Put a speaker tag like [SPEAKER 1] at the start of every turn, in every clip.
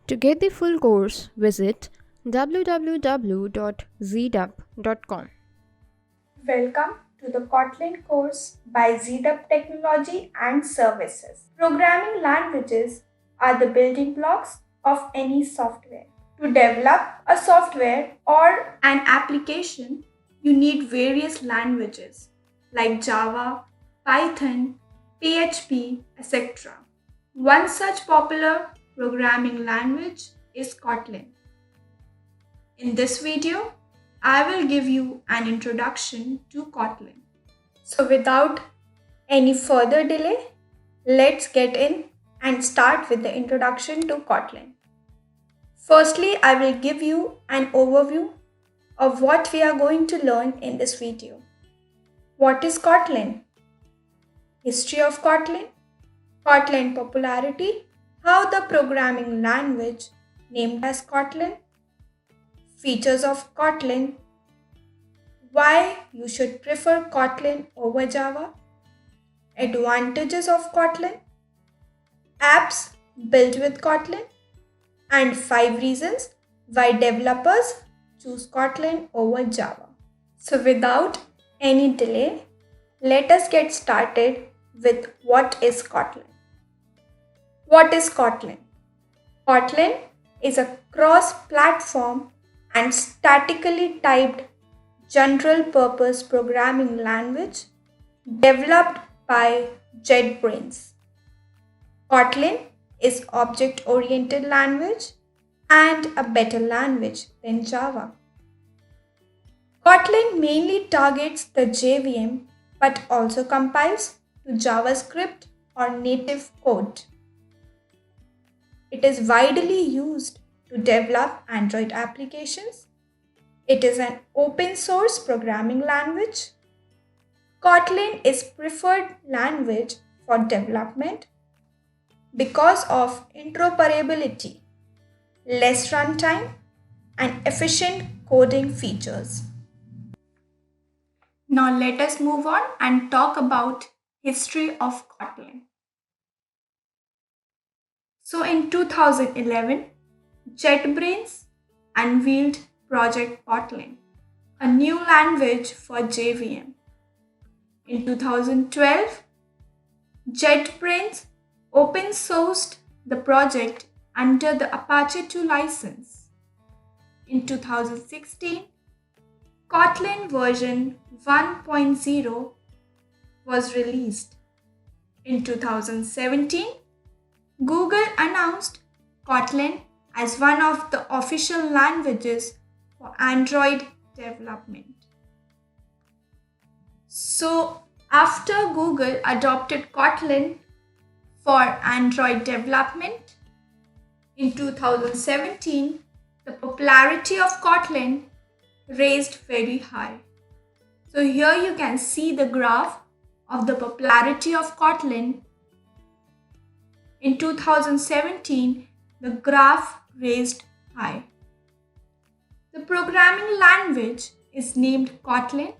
[SPEAKER 1] To get the full course, visit www.zdub.com.
[SPEAKER 2] Welcome to the Kotlin course by ZDub Technology and Services. Programming languages are the building blocks of any software. To develop a software or an application, you need various languages like Java, Python, PHP, etc. One such popular programming language is Kotlin. In this video, I will give you an introduction to Kotlin. So without any further delay, let's get in and start with the introduction to Kotlin. Firstly, I will give you an overview of what we are going to learn in this video. What is Kotlin? History of Kotlin, Kotlin popularity, how the programming language named as Kotlin, features of Kotlin, why you should prefer Kotlin over Java, advantages of Kotlin, apps built with Kotlin, and 5 reasons why developers choose Kotlin over Java. So without any delay, let us get started with what is Kotlin. What is Kotlin? Kotlin is a cross-platform and statically typed general-purpose programming language developed by JetBrains. Kotlin is object-oriented language and a better language than Java. Kotlin mainly targets the JVM but also compiles to JavaScript or native code. It is widely used to develop Android applications. It is an open source programming language. Kotlin is preferred language for development because of interoperability, less runtime, and efficient coding features. Now let us move on and talk about history of Kotlin. So in 2011, JetBrains unveiled Project Kotlin, a new language for JVM. In 2012, JetBrains open sourced the project under the Apache 2 license. In 2016, Kotlin version 1.0 was released. In 2017, Google announced Kotlin as one of the official languages for Android development. So, after Google adopted Kotlin for Android development, in 2017, the popularity of Kotlin raised very high. So here you can see the graph of the popularity of Kotlin. In 2017, the graph raised high. The programming language is named Kotlin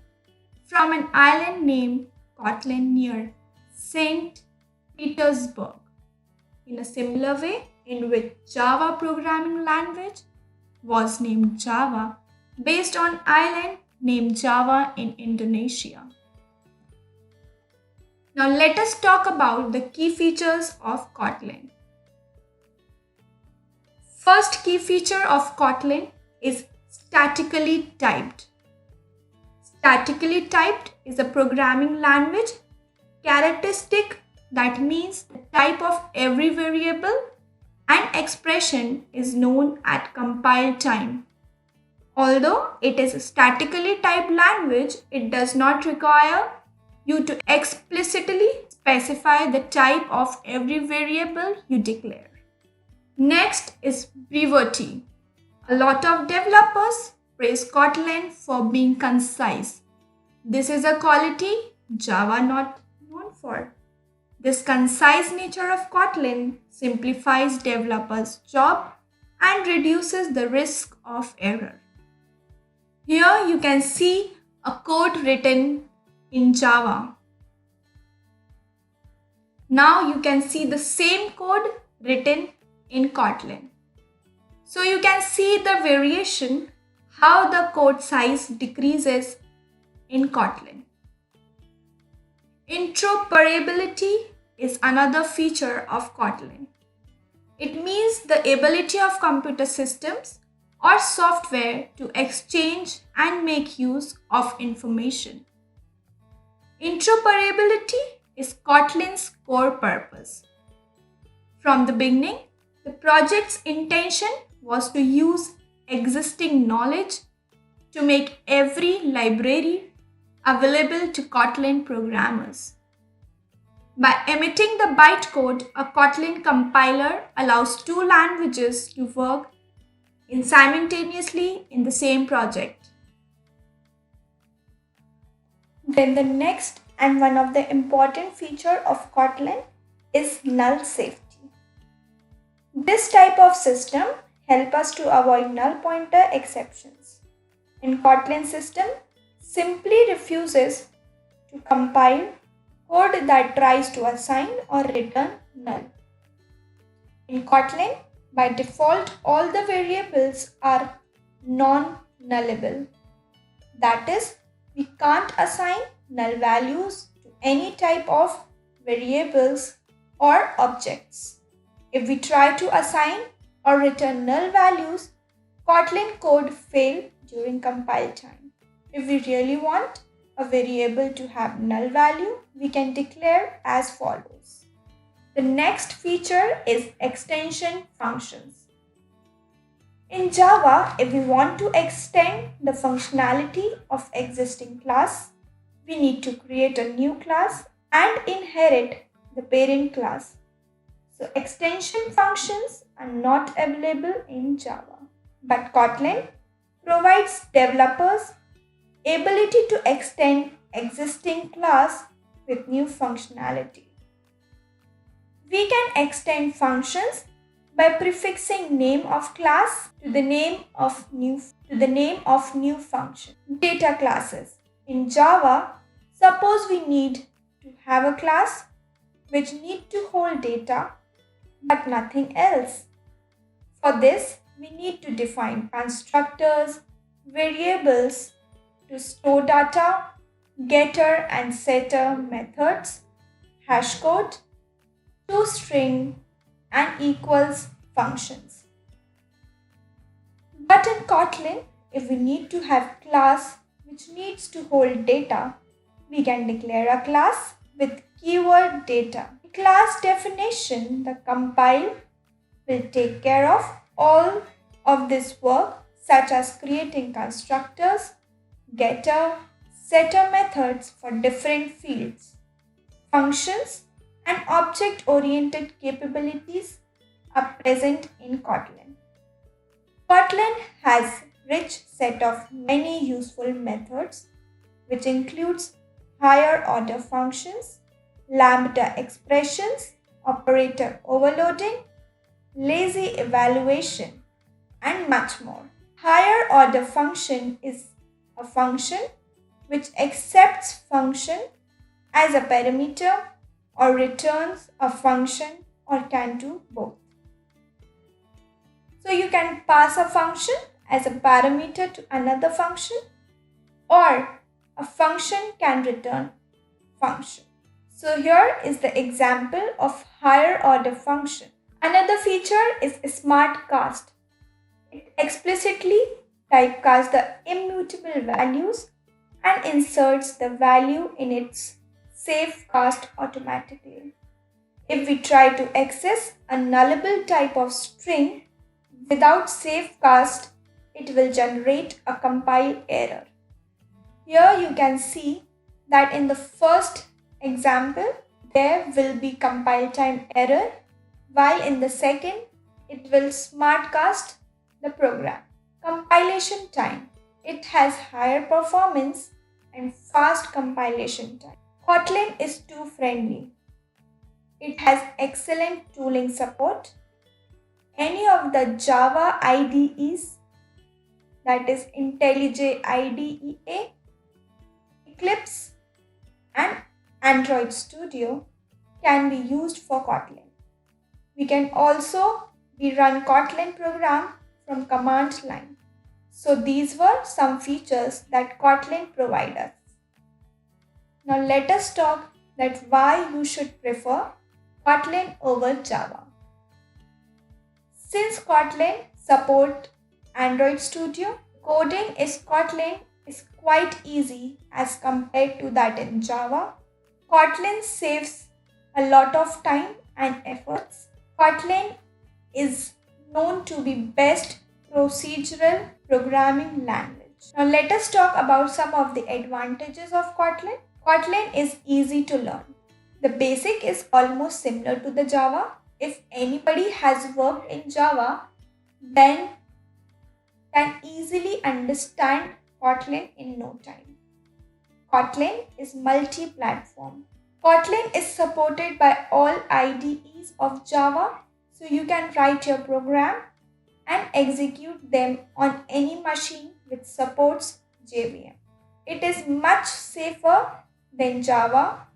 [SPEAKER 2] from an island named Kotlin near St. Petersburg, in a similar way in which Java programming language was named Java based on island named Java in Indonesia. Now let us talk about the key features of Kotlin. First key feature of Kotlin is statically typed. Statically typed is a programming language characteristic that means the type of every variable and expression is known at compile time. Although it is a statically typed language, it does not require you to explicitly specify the type of every variable you declare. Next is brevity. A lot of developers praise Kotlin for being concise. This is a quality Java not known for. This concise nature of Kotlin simplifies developers' job and reduces the risk of error. Here you can see a code written in Java. Now you can see the same code written in Kotlin. So you can see the variation, how the code size decreases in Kotlin. Interoperability is another feature of Kotlin. It means the ability of computer systems or software to exchange and make use of information. Interoperability is Kotlin's core purpose. From the beginning, the project's intention was to use existing knowledge to make every library available to Kotlin programmers. By emitting the bytecode, a Kotlin compiler allows two languages to work simultaneously in the same project. Then the next and one of the important feature of Kotlin is null safety. This type of system helps us to avoid null pointer exceptions. In Kotlin system, simply refuses to compile code that tries to assign or return null. In Kotlin, by default, all the variables are non-nullable. That is, we can't assign null values to any type of variables or objects. If we try to assign or return null values, Kotlin code fails during compile time. If we really want a variable to have null value, we can declare as follows. The next feature is extension functions. In Java, if we want to extend the functionality of existing class, we need to create a new class and inherit the parent class. So extension functions are not available in Java. But Kotlin provides developers ability to extend existing class with new functionality. We can extend functions by prefixing name of class to the name of new function. Data classes. In Java, suppose we need to have a class which need to hold data but nothing else. For this, we need to define constructors, variables to store data, getter and setter methods, hashcode, toString and equals functions. But in Kotlin, if we need to have class which needs to hold data, we can declare a class with keyword data. Class definition, the compile will take care of all of this work, such as creating constructors, getter, setter methods for different fields. Functions and object-oriented capabilities are present in Kotlin. Kotlin has rich set of many useful methods, which includes higher order functions, lambda expressions, operator overloading, lazy evaluation, and much more. Higher order function is a function which accepts function as a parameter or returns a function or can do both. So you can pass a function as a parameter to another function, or a function can return function. So here is the example of higher order function. Another feature is smart cast. It explicitly typecasts the immutable values and inserts the value in its safe cast automatically. If we try to access a nullable type of string without safe cast, it will generate a compile error. Here you can see that in the first example, there will be compile time error, while in the second, it will smartcast the program. Compilation time. It has higher performance and fast compilation time. Kotlin is too friendly. It has excellent tooling support. Any of the Java IDEs, that is IntelliJ IDEA, Eclipse, and Android Studio can be used for Kotlin. We can also run Kotlin program from command line. So these were some features that Kotlin provides us. Now let us talk that why you should prefer Kotlin over Java. Since Kotlin supports Android Studio, coding in Kotlin is quite easy as compared to that in Java. Kotlin saves a lot of time and efforts. Kotlin is known to be best procedural programming language. Now let us talk about some of the advantages of Kotlin. Kotlin is easy to learn. The basic is almost similar to the Java. If anybody has worked in Java, then can easily understand Kotlin in no time. Kotlin is multi-platform. Kotlin is supported by all IDEs of Java, so you can write your program and execute them on any machine which supports JVM. It is much safer than Java.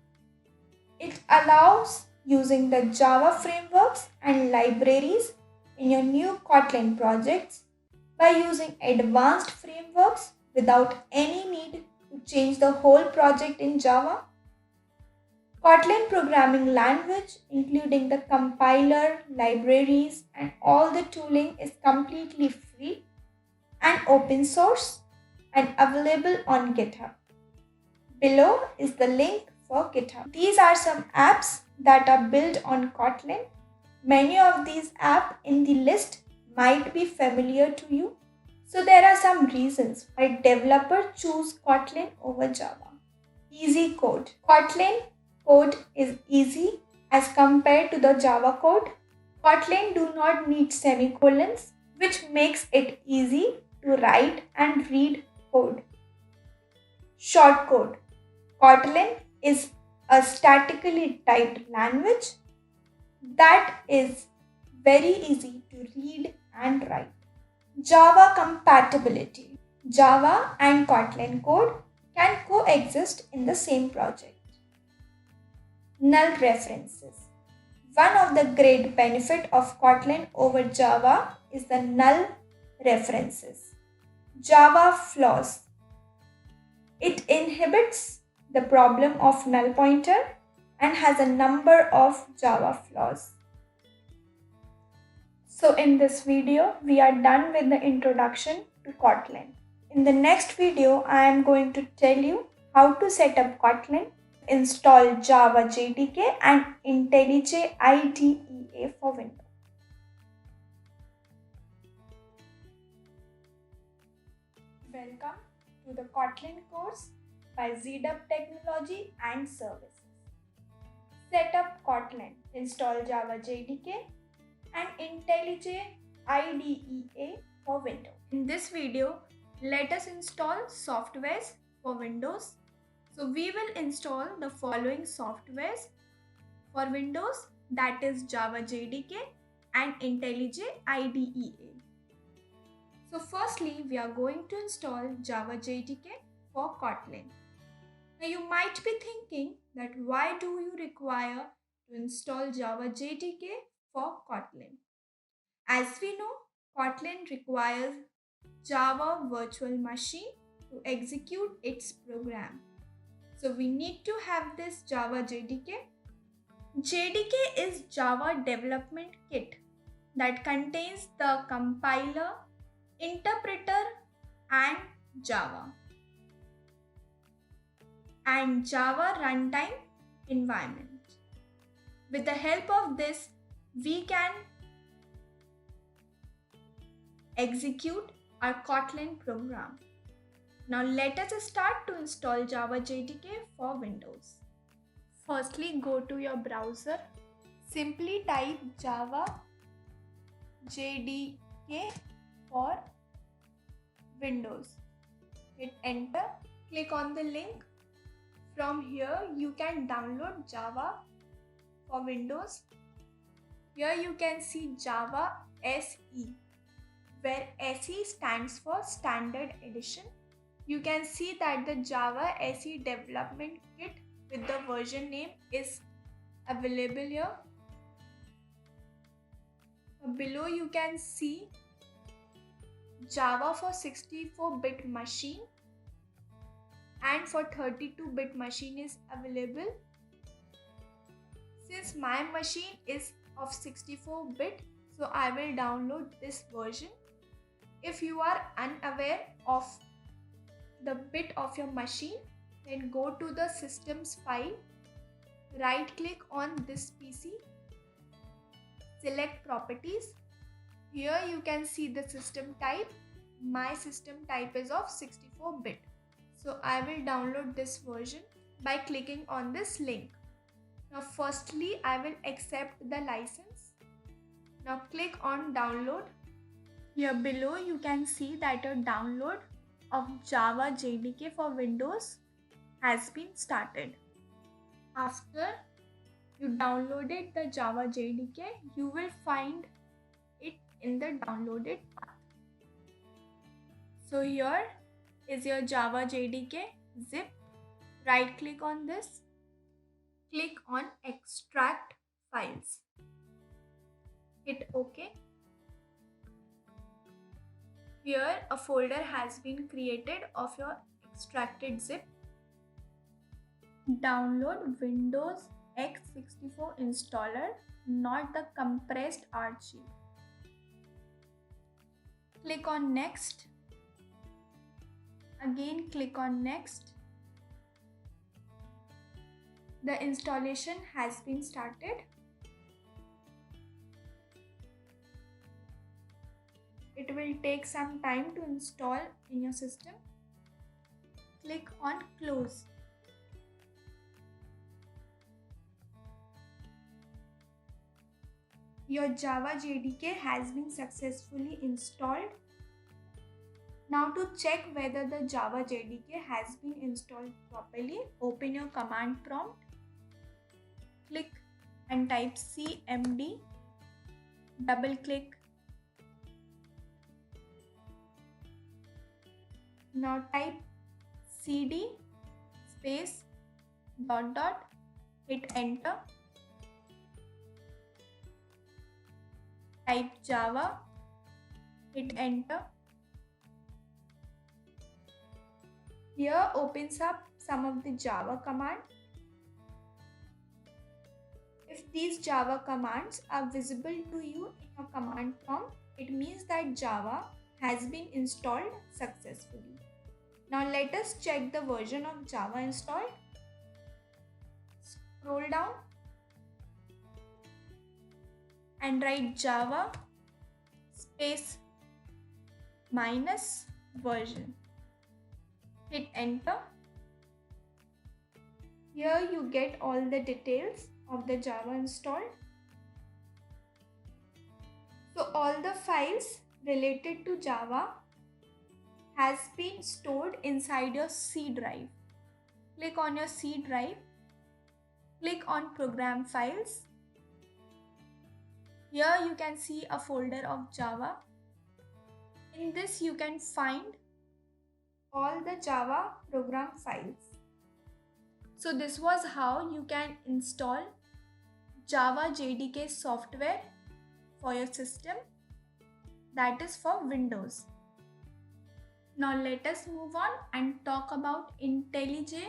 [SPEAKER 2] It allows using the Java frameworks and libraries in your new Kotlin projects by using advanced frameworks without any need to change the whole project in Java. Kotlin programming language, including the compiler, libraries, and all the tooling, is completely free and open source and available on GitHub. Below is the link for GitHub. These are some apps that are built on Kotlin. Many of these apps in the list might be familiar to you. So there are some reasons why developers choose Kotlin over Java. Easy code. Kotlin code is easy as compared to the Java code. Kotlin do not need semicolons, which makes it easy to write and read code. Short code. Kotlin is a statically typed language that is very easy to read and write. Java compatibility. Java and Kotlin code can coexist in the same project. Null references. One of the great benefits of Kotlin over Java is the null references. Java flaws. It inhibits the problem of null pointer and has a number of Java flaws. So in this video, we are done with the introduction to Kotlin. In the next video, I am going to tell you how to set up Kotlin, install Java JDK and IntelliJ IDEA for Windows. Welcome to the Kotlin course by ZDub Technology and Services. Set up Kotlin, install Java JDK and IntelliJ IDEA for Windows. In this video, let us install softwares for Windows. So we will install the following softwares for Windows, that is Java JDK and IntelliJ IDEA. So firstly, we are going to install Java JDK for Kotlin. Now you might be thinking that why do you require to install Java JDK for Kotlin? As we know, Kotlin requires Java virtual machine to execute its program. So we need to have this Java JDK. JDK is Java Development Kit that contains the compiler, interpreter and Java and Java runtime environment. With the help of this, we can execute our Kotlin program. Now let us start to install Java JDK for Windows. Firstly, go to your browser. Simply type Java JDK for Windows. Hit enter. Click on the link. From here, you can download Java for Windows. Here you can see Java SE, where SE stands for Standard Edition. You can see that the Java SE Development Kit with the version name is available here. Below you can see Java for 64-bit machine and for 32-bit machine is available. Since my machine is of 64-bit, so I will download this version. If you are unaware of the bit of your machine, then go to the systems file, right click on this PC, select properties. Here you can see the system type. My system type is of 64-bit. So I will download this version by clicking on this link. Now firstly I will accept the license. Now click on download. Here below you can see that a download of Java JDK for Windows has been started. After you downloaded the Java JDK, you will find it in the downloaded path. So here is your Java JDK zip. Right click on this. Click on extract files. Hit OK. Here a folder has been created of your extracted zip. Download Windows x64 installer, not the compressed archive. Click on next. Again click on next. The installation has been started. It will take some time to install in your system. Click on close. Your Java JDK has been successfully installed. Now to check whether the Java JDK has been installed properly, open your command prompt. Click and type cmd. Double click. Now type cd space ... hit enter. Type Java, hit enter. Here opens up some of the Java commands. If these Java commands are visible to you in your command prompt, it means that Java has been installed successfully. Now let us check the version of Java installed. Scroll down and write Java space minus version. Hit enter. Here you get all the details of the Java installed. So all the files related to Java has been stored inside your C drive. Click on your C drive. Click on program files. Here you can see a folder of Java. In this you can find all the Java program files. So this was how you can install Java JDK software for your system, that is for Windows. Now let us move on and talk about IntelliJ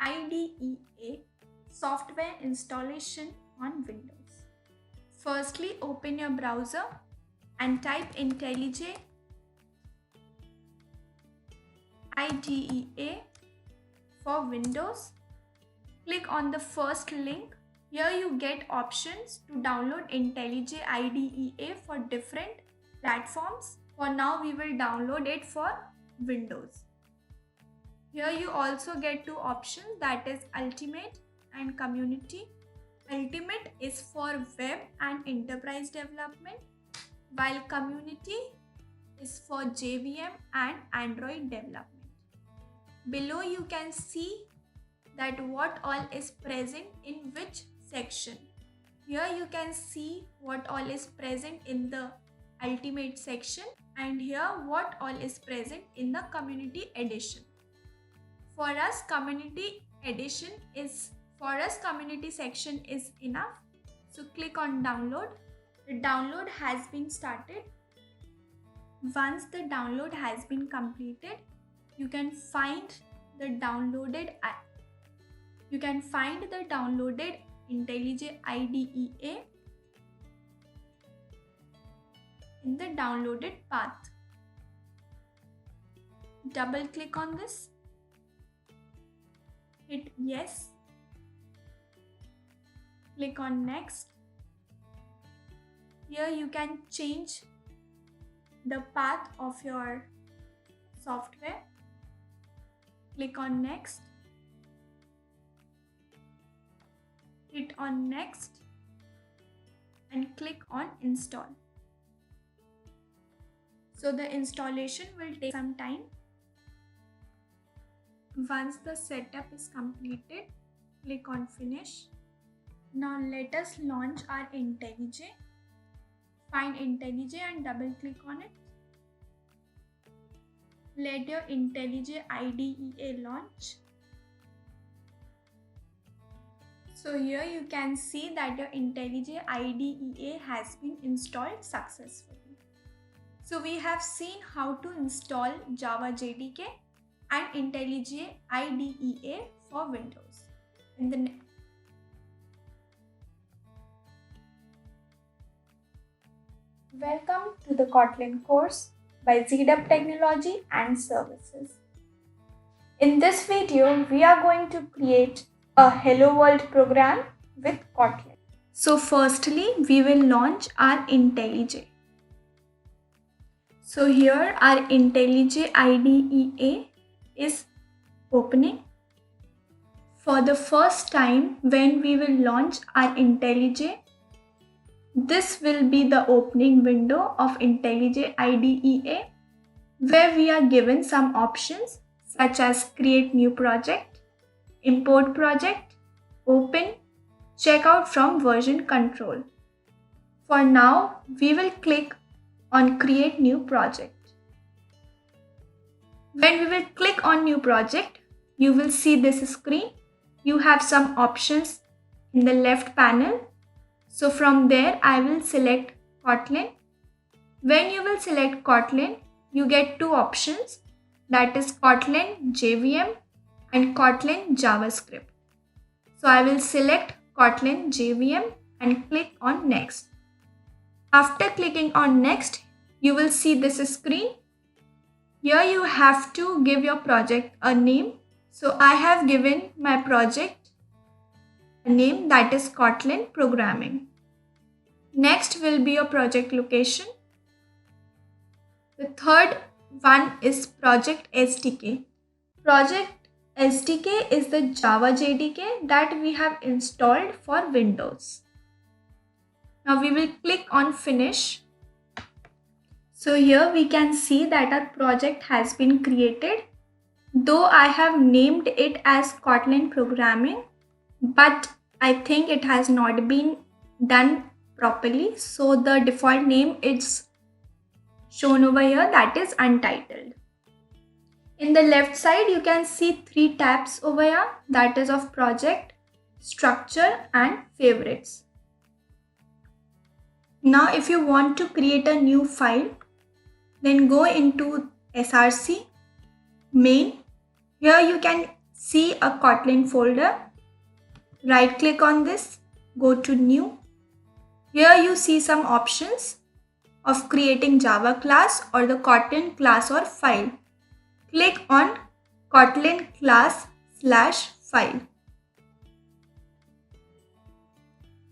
[SPEAKER 2] IDEA software installation on Windows. Firstly, open your browser and type IntelliJ IDEA for Windows. Click on the first link. Here you get options to download IntelliJ IDEA for different platforms. For now, we will download it for Windows. Here you also get two options, that is Ultimate and Community. Ultimate is for web and enterprise development, while Community is for JVM and Android development. Below you can see that what all is present in which section. Here you can see what all is present in the Ultimate section, and here what all is present in the Community edition. For us, Community section is enough. So click on download. The download has been started. Once the download has been completed, you can find the downloaded IntelliJ IDEA in the downloaded path. Double click on this, hit yes, click on next. Here you can change the path of your software. Click on next, hit on next and click on install. So the installation will take some time. Once the setup is completed, click on finish. Now let us launch our IntelliJ. Find IntelliJ and double click on it. Let your IntelliJ IDEA launch. So here you can see that your IntelliJ IDEA has been installed successfully. So we have seen how to install Java JDK and IntelliJ IDEA for Windows. Welcome to the Kotlin course by ZDub Technology and Services. In this video, we are going to create a Hello World program with Kotlin. So firstly, we will launch our IntelliJ. So here our IntelliJ IDEA is opening. For the first time when we will launch our IntelliJ, this will be the opening window of IntelliJ IDEA, where we are given some options such as create new project, import project, open, checkout from version control. For now, we will click on create new project. When we will click on new project, you will see this screen. You have some options in the left panel. So from there, I will select Kotlin. When you will select Kotlin, you get two options, that is Kotlin JVM and Kotlin JavaScript. So I will select Kotlin JVM and click on next. After clicking on next, you will see this screen. Here you have to give your project a name. So I have given my project a name, that is Kotlin Programming. Next will be your project location. The third one is Project SDK. Project SDK is the Java JDK that we have installed for Windows. Now we will click on finish. So here we can see that our project has been created. Though I have named it as Kotlin Programming, but I think it has not been done properly. So the default name is shown over here, that is untitled. In the left side, you can see three tabs over here, that is of project, structure and favorites. Now if you want to create a new file, then go into src, main. Here you can see a Kotlin folder. Right click on this, go to new. Here you see some options of creating Java class or the Kotlin class or file. Click on Kotlin class/file.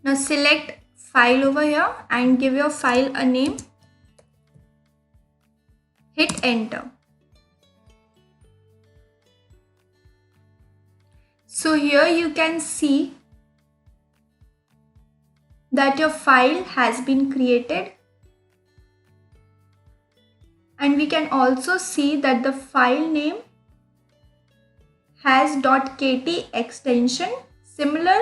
[SPEAKER 2] Now select file over here and give your file a name. Hit enter. So here you can see that your file has been created, and we can also see that the file name has .kt extension. Similar,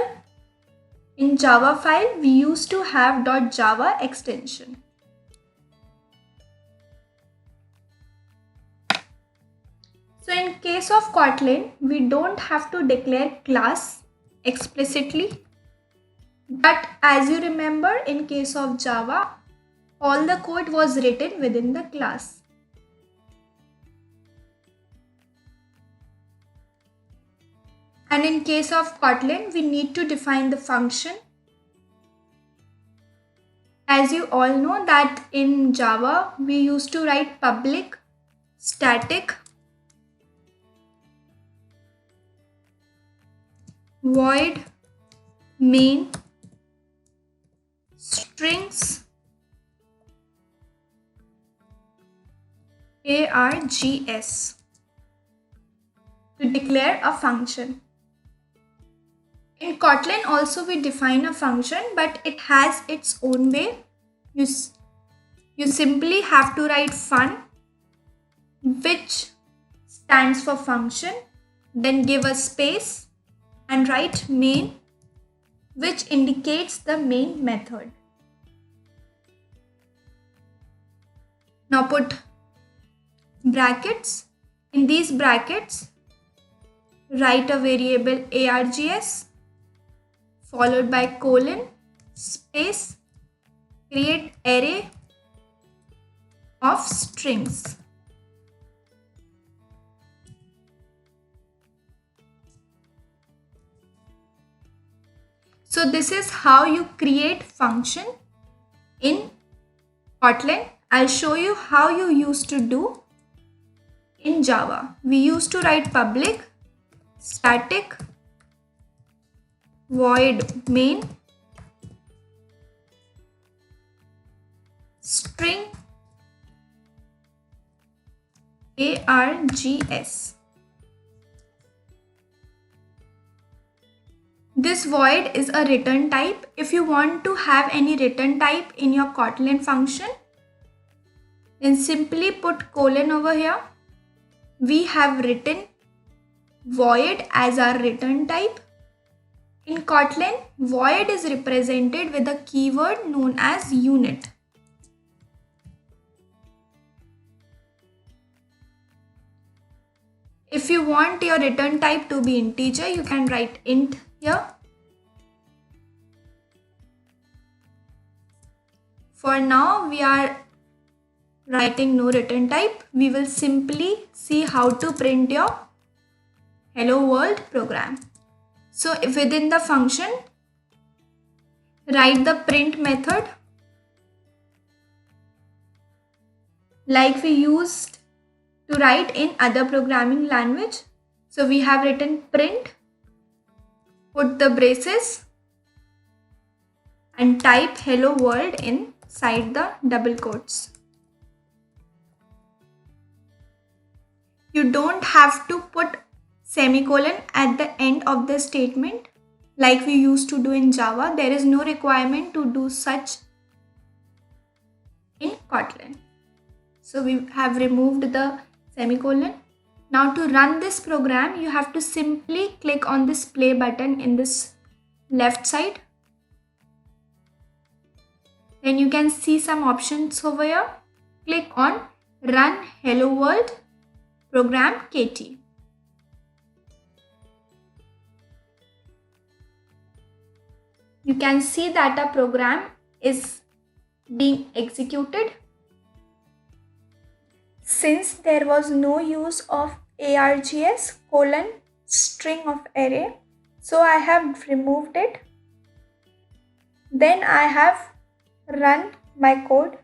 [SPEAKER 2] in Java file we used to have .java extension. So in case of Kotlin, we don't have to declare class explicitly. But as you remember, in case of Java, all the code was written within the class. And in case of Kotlin, we need to define the function. As you all know that in Java, we used to write public, static, void, main, strings, args to declare a function. In Kotlin also we define a function, but it has its own way. You simply have to write fun, which stands for function, then give a space and write main, which indicates the main method. Now put brackets. In these brackets, write a variable args followed by colon, space, create array of strings. So this is how you create function in Kotlin. I'll show you how you used to do in Java. We used to write public, static, void main, string, args. This void is a return type. If you want to have any return type in your Kotlin function, then simply put colon over here. We have written void as our return type. In Kotlin, void is represented with a keyword known as unit. If you want your return type to be integer, you can write int here. For now, we are writing no return type. We will simply see how to print your hello world program. So within the function, write the print method like we used to write in other programming language. So we have written print, put the braces and type hello world inside the double quotes. You don't have to put semicolon at the end of the statement like we used to do in Java. There is no requirement to do such in Kotlin. So we have removed the semicolon. Now to run this program, you have to simply click on this play button in this left side. Then you can see some options over here. Click on Run Hello World Program KT. You can see that a program is being executed. Since there was no use of args colon string of array, so I have removed it. Then I have run my code.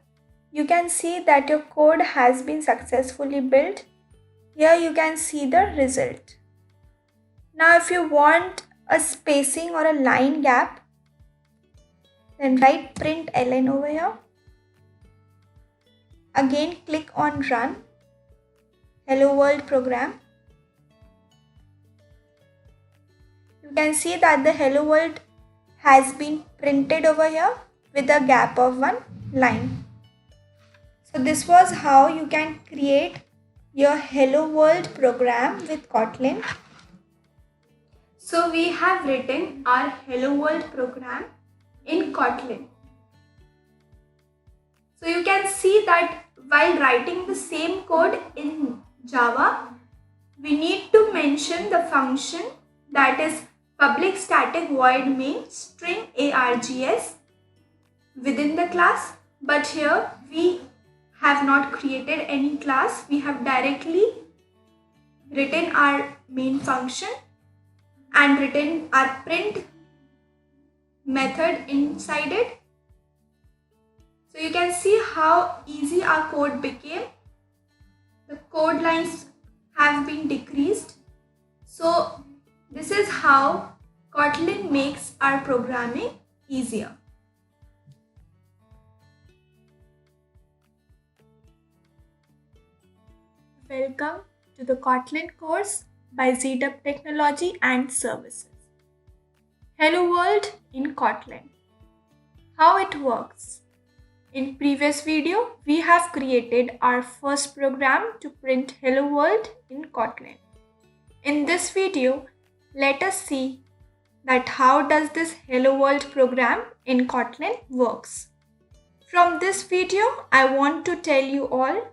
[SPEAKER 2] You can see that your code has been successfully built. Here you can see the result. Now if you want a spacing or a line gap, then write println over here. Again click on run hello world program. You can see that the hello world has been printed over here with a gap of one line. So this was how you can create your hello world program with Kotlin. So we have written our hello world program in Kotlin. So you can see that while writing the same code in Java, we need to mention the function that is public static void main string args within the class, But here we have not created any class. We have directly written our main function and written our print method inside it. So you can see how easy our code became. The code lines have been decreased. So this is how Kotlin makes our programming easier. Welcome to the Kotlin course by ZDub Technology and Services. Hello World in Kotlin. How it works. In previous video, we have created our first program to print Hello World in Kotlin. In this video, let us see that how does this Hello World program in Kotlin works. From this video, I want to tell you all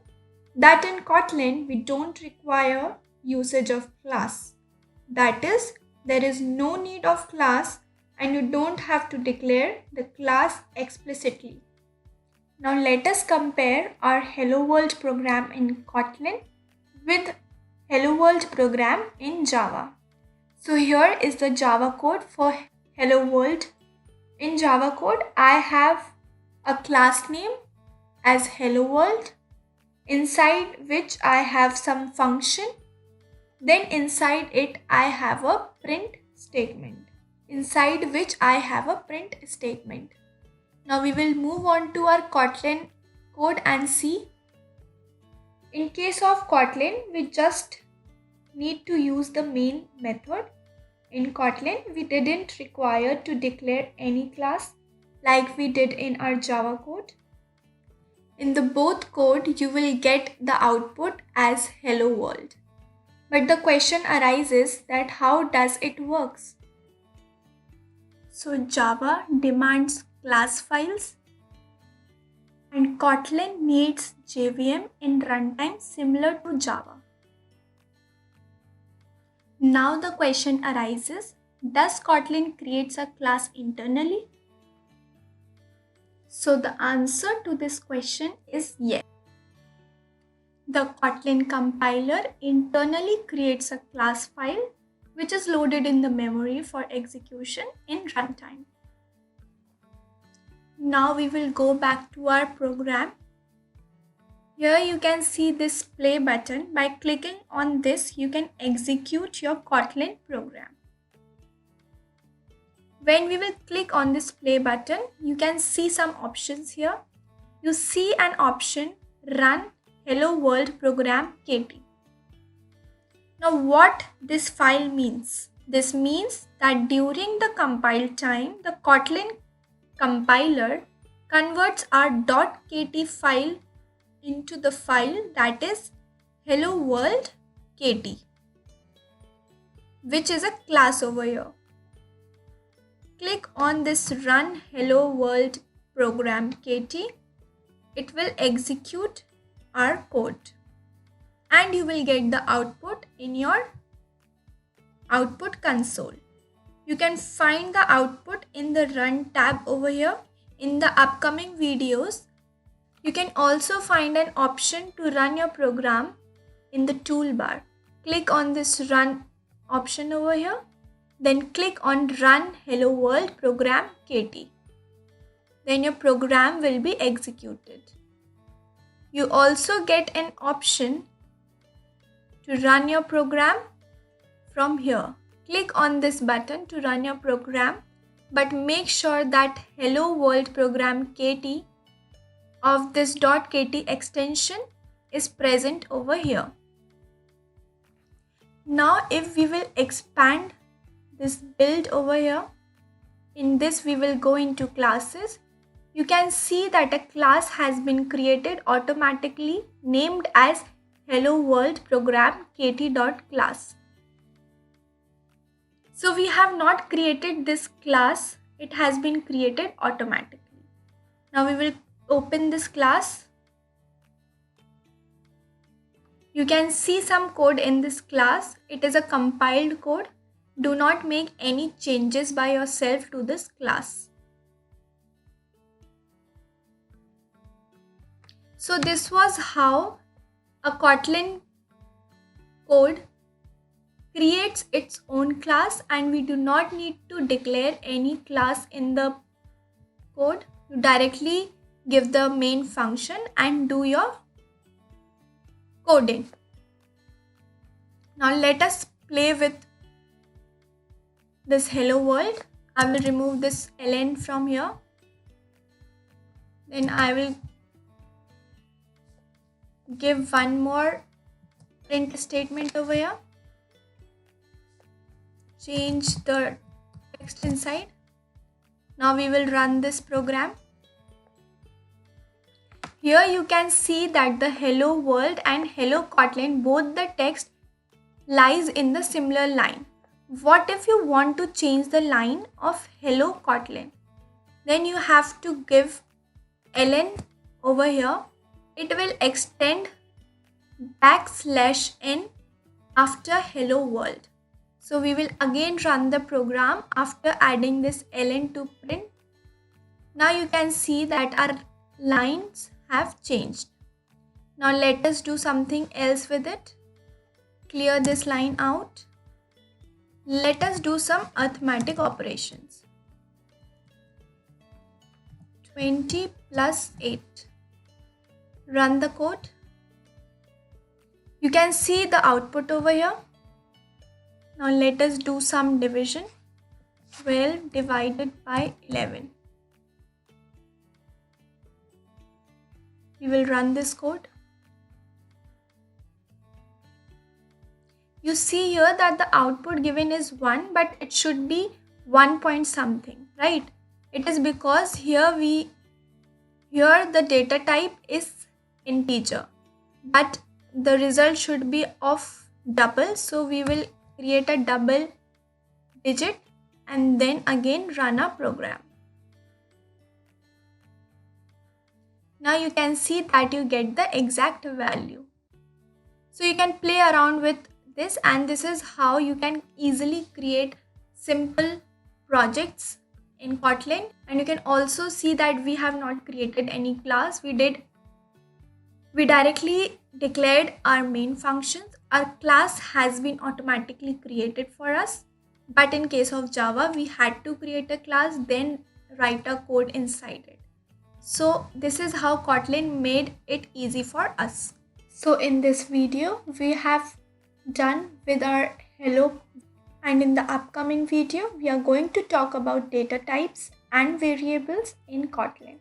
[SPEAKER 2] that in Kotlin, we don't require usage of class. That is, there is no need of class and you don't have to declare the class explicitly. Now let us compare our Hello World program in Kotlin with Hello World program in Java. So here is the Java code for Hello World. In Java code, I have a class name as Hello World, inside which I have some function. Then inside it, I have a print statement. Inside which I have a print statement. Now we will move on to our Kotlin code and see. In case of Kotlin, we just need to use the main method. In Kotlin, we didn't require to declare any class like we did in our Java code. In the both code, you will get the output as Hello World. But the question arises that how does it works? So Java demands class files and Kotlin needs JVM in runtime similar to Java. Now the question arises, does Kotlin creates a class internally? So the answer to this question is yes. The Kotlin compiler internally creates a class file which is loaded in the memory for execution in runtime. Now we will go back to our program. Here you can see this play button. By clicking on this, you can execute your Kotlin program. When we will click on this play button, you can see some options here. You see an option, Run Hello World Program KT. Now what this file means? This means that during the compile time, the Kotlin compiler converts our .kt file into the file that is Hello World KT, which is a class over here. Click on this Run Hello World Program KT. It will execute our code and you will get the output in your output console. You can find the output in the Run tab over here. In the upcoming videos, you can also find an option to run your program in the toolbar. Click on this Run option over here. Then click on Run Hello World Program KT. Then your program will be executed. You also get an option to run your program from here. Click on this button to run your program, but make sure that Hello World Program KT of this .kt extension is present over here. Now if we will expand this build over here, in this we will go into classes. You can see that a class has been created automatically named as Hello World Program KT.class. So we have not created this class, it has been created automatically. Now we will open this class. You can see some code in this class. It is a compiled code. Do not make any changes by yourself to this class. So this was how a Kotlin code creates its own class, and we do not need to declare any class in the code. You directly give the main function and do your coding. Now let us play with this hello world. I will remove this ln from here. Then I will give one more print statement over here. Change the text inside. Now we will run this program. Here you can see that the hello world and hello Kotlin, both the text lies in the similar line. What if you want to change the line of hello Kotlin? Then you have to give ln over here. It will extend \n after hello world. So we will again run the program after adding this ln to print. Now you can see that our lines have changed. Now let us do something else with it. Clear this line out. Let us do some arithmetic operations. 20 plus 8. Run the code. You can see the output over here. Now let us do some division. 12 divided by 11. We will run this code. You see here that the output given is 1, but it should be 1 point something, right? It is because here the data type is integer, but the result should be of double. So we will create a double digit and then again run our program. Now you can see that you get the exact value. So you can play around with this, and this is how you can easily create simple projects in Kotlin. And you can also see that we have not created any class. We directly declared our main functions. Our class has been automatically created for us. But in case of Java, we had to create a class, then write a code inside it. So this is how Kotlin made it easy for us. So in this video, we have done with our hello, and in the upcoming video, we are going to talk about data types and variables in Kotlin.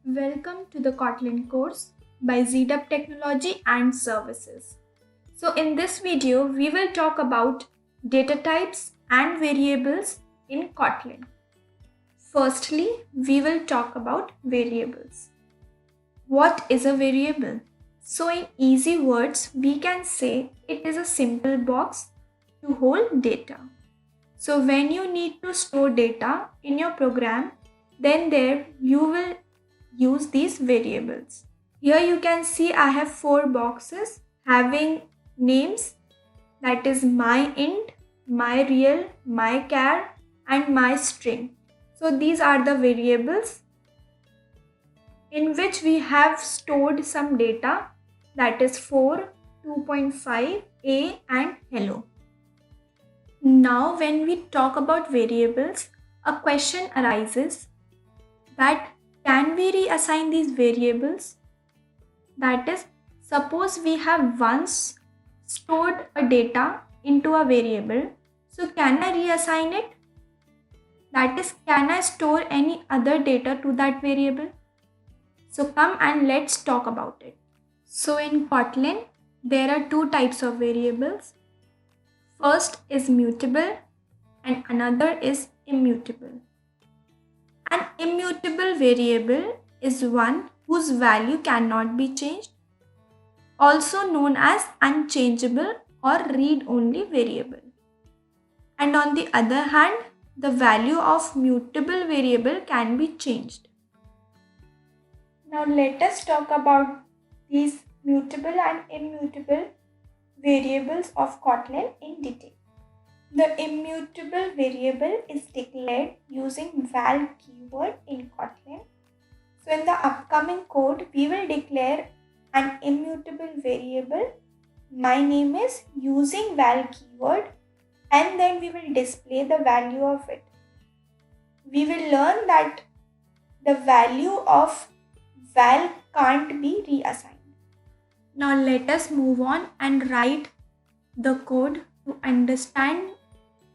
[SPEAKER 2] Welcome to the Kotlin course by ZDub Technology and Services. So in this video, we will talk about data types and variables in Kotlin. Firstly, we will talk about variables. What is a variable? So in easy words, we can say it is a simple box to hold data. So when you need to store data in your program, then there you will use these variables. Here you can see I have 4 boxes having names, that is my int, my real, my char and my string. So these are the variables in which we have stored some data, that is 4, 2.5, a and hello. Now when we talk about variables, a question arises that can we reassign these variables? That is, suppose we have once stored a data into a variable, so can I reassign it? That is, can I store any other data to that variable? So come and let's talk about it. So in Kotlin, there are 2 types of variables. First is mutable and another is immutable. An immutable variable is one whose value cannot be changed, also known as unchangeable or read-only variable. And on the other hand, the value of mutable variable can be changed. Now let us talk about these mutable and immutable variables of Kotlin in detail. The immutable variable is declared using val keyword in Kotlin. So in the upcoming code, we will declare an immutable variable, my name is, using val keyword, and then we will display the value of it. We will learn that the value of val can't be reassigned. Now let us move on and write the code to understand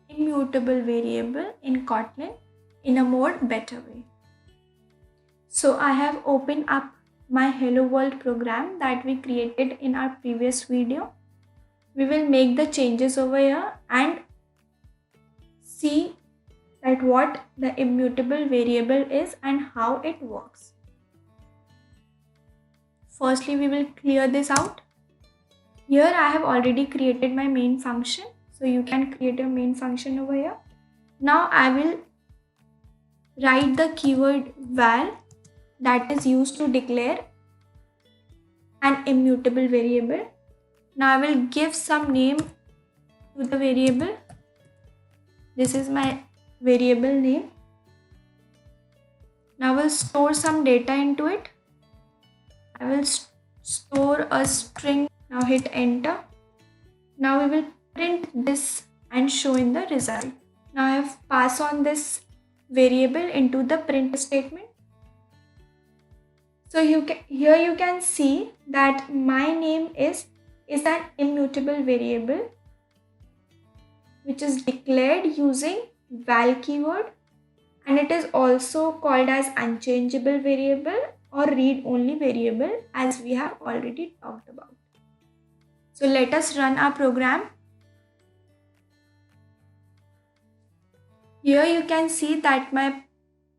[SPEAKER 2] immutable variable in Kotlin in a more better way. So I have opened up my Hello World program that we created in our previous video. We will make the changes over here and see that what the immutable variable is and how it works. Firstly, we will clear this out. Here I have already created my main function. So you can create a main function over here. Now I will write the keyword val that is used to declare an immutable variable. Now I will give some name to the variable. This is my variable name. Now I will store some data into it. I will store a string. Now hit enter. Now we will print this and show in the result. Now I have passed on this variable into the print statement. So here you can see that my name is an immutable variable which is declared using val keyword, and it is also called as unchangeable variable or read-only variable, as we have already talked about. So let us run our program. Here you can see that my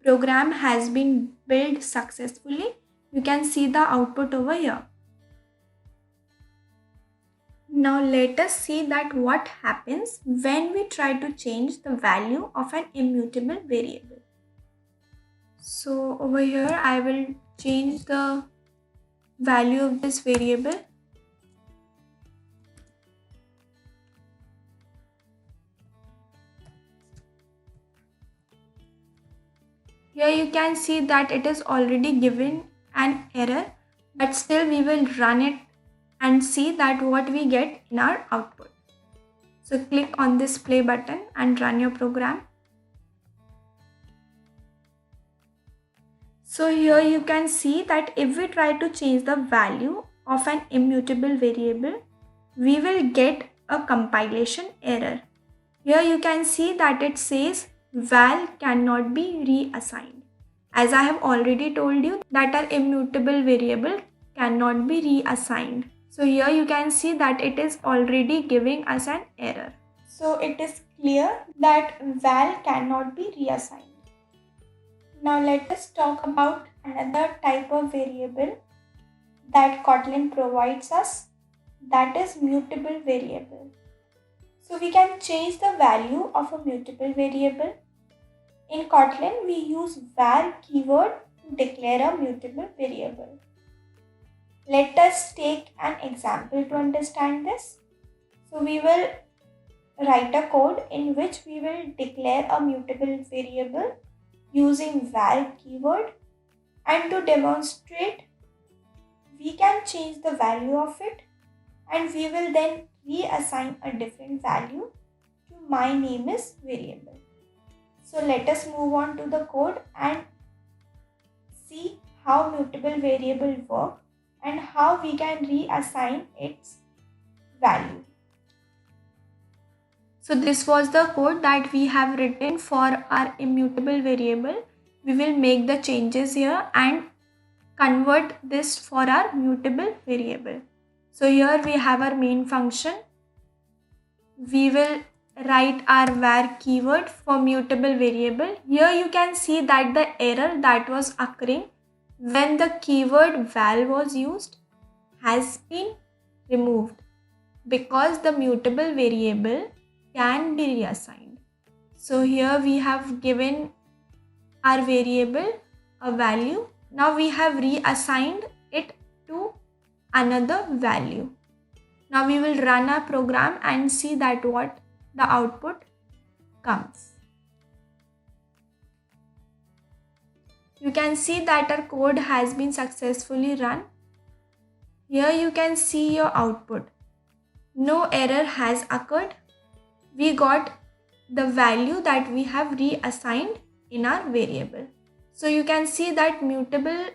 [SPEAKER 2] program has been built successfully. You can see the output over here. Now let us see that what happens when we try to change the value of an immutable variable. So over here I will change the value of this variable. Here you can see that it is already given an error, but still we will run it and see that what we get in our output. So click on this play button and run your program. So here you can see that if we try to change the value of an immutable variable, we will get a compilation error. Here you can see that it says val cannot be reassigned. As I have already told you that our immutable variable cannot be reassigned. So here you can see that it is already giving us an error. So it is clear that val cannot be reassigned. Now let us talk about another type of variable that Kotlin provides us, that is mutable variable. So we can change the value of a mutable variable. In Kotlin, we use var keyword to declare a mutable variable. Let us take an example to understand this. So we will write a code in which we will declare a mutable variable using val keyword, and to demonstrate, we can change the value of it and we will then reassign a different value to my name is variable. So let us move on to the code and see how mutable variable work and how we can reassign its value. So this was the code that we have written for our immutable variable. We will make the changes here and convert this for our mutable variable. So here we have our main function. We will write our var keyword for mutable variable. Here you can see that the error that was occurring when the keyword val was used has been removed because the mutable variable can be reassigned. So here we have given our variable a value. Now we have reassigned it to another value. Now we will run our program and see that what the output comes. You can see that our code has been successfully run. Here you can see your output. No error has occurred. We got the value that we have reassigned in our variable. So you can see that mutable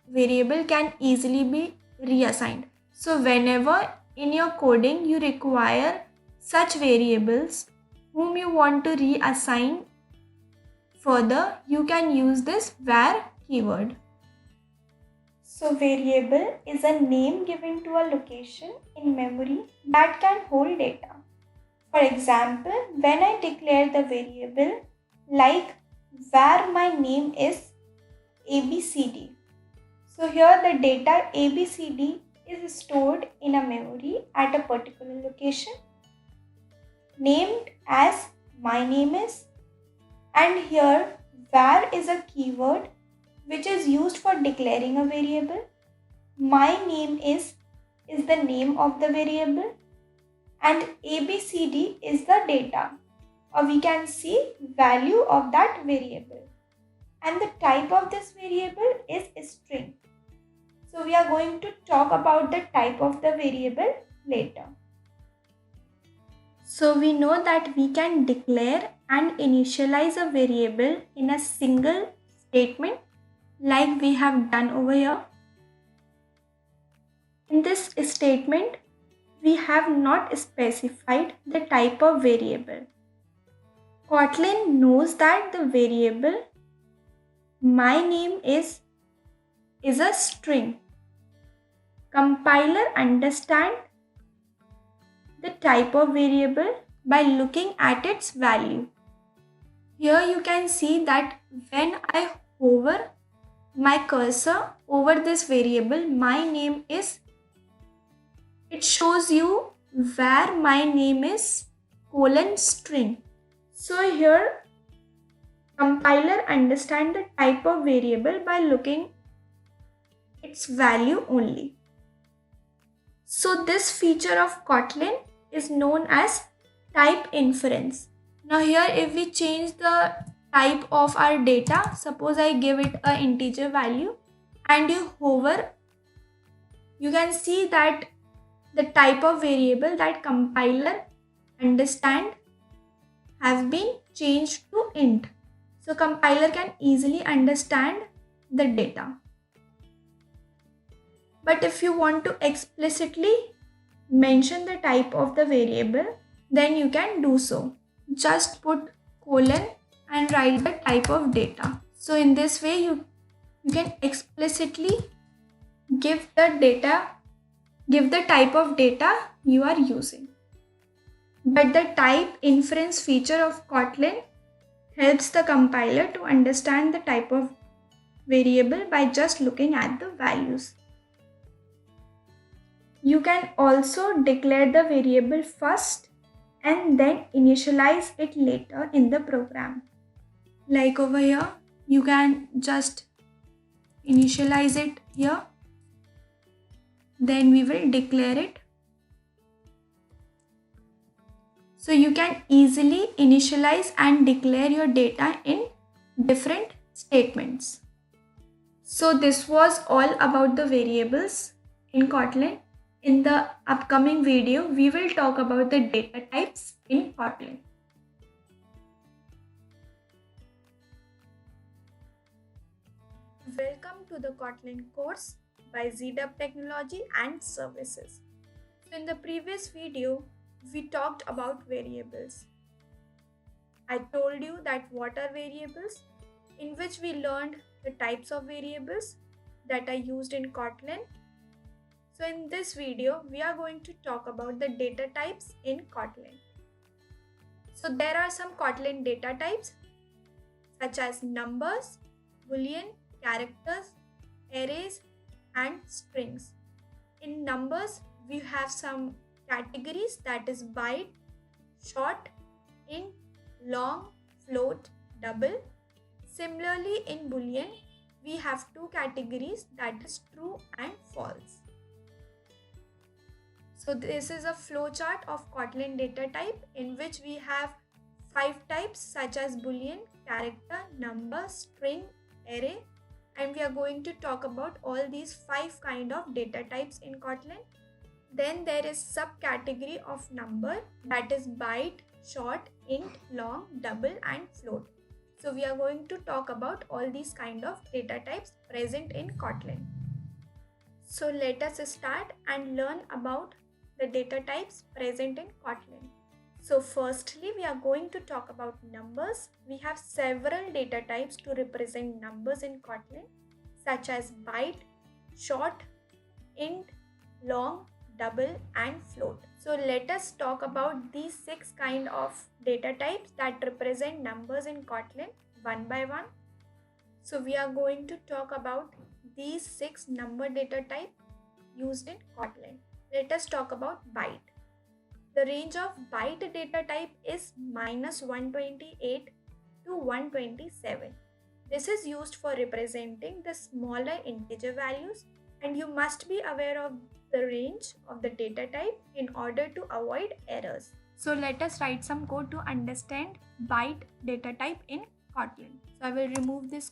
[SPEAKER 2] variable can easily be reassigned. So whenever in your coding you require such variables whom you want to reassign further, you can use this var keyword. So variable is a name given to a location in memory that can hold data. For example, when I declare the variable like var my name is ABCD. So here the data ABCD is stored in a memory at a particular location named as my name is, and here var is a keyword which is used for declaring a variable. My name is the name of the variable and ABCD is the data, or we can see value of that variable, and the type of this variable is string. So we are going to talk about the type of the variable later. So we know that we can declare and initialize a variable in a single statement like we have done over here. In this statement, we have not specified the type of variable. Kotlin knows that the variable my name is a string. Compiler understands the type of variable by looking at its value. Here you can see that when I hover my cursor over this variable my name is, it shows you where my name is :string. So here compiler understands the type of variable by looking its value only. So this feature of Kotlin is known as type inference. Now here if we change the type of our data, suppose I give it an integer value and you hover, you can see that the type of variable that compiler understand has been changed to int. So compiler can easily understand the data. But if you want to explicitly mention the type of the variable, then you can do so. Just put colon and write the type of data. So in this way you can explicitly give the type of data you are using. But the type inference feature of Kotlin helps the compiler to understand the type of variable by just looking at the values. You can also declare the variable first and then initialize it later in the program. Like over here, you can just initialize it here. Then we will declare it. So you can easily initialize and declare your data in different statements. So this was all about the variables in Kotlin. In the upcoming video, we will talk about the data types in Kotlin. Welcome to the Kotlin course by ZDub Technology and Services. So in the previous video, we talked about variables. I told you that what are variables, in which we learned the types of variables that are used in Kotlin. So in this video, we are going to talk about the data types in Kotlin. So there are some Kotlin data types such as numbers, Boolean, characters, arrays, and strings. In numbers, we have some categories, that is byte, short, int, long, float, double. Similarly, in Boolean, we have two categories, that is true and false. So this is a flowchart of Kotlin data type in which we have 5 types such as boolean, character, number, string, array, and we are going to talk about all these 5 kind of data types in Kotlin. Then there is subcategory of number, that is byte, short, int, long, double and float. So we are going to talk about all these kind of data types present in Kotlin. So let us start and learn about the data types present in Kotlin. So firstly, we are going to talk about numbers. We have several data types to represent numbers in Kotlin, such as byte, short, int, long, double and float. So let us talk about these 6 kind of data types that represent numbers in Kotlin one by one. So we are going to talk about these 6 number data type used in Kotlin. Let us talk about byte. The range of byte data type is -128 to 127. This is used for representing the smaller integer values, and you must be aware of the range of the data type in order to avoid errors. So let us write some code to understand byte data type in Kotlin. So I will remove this.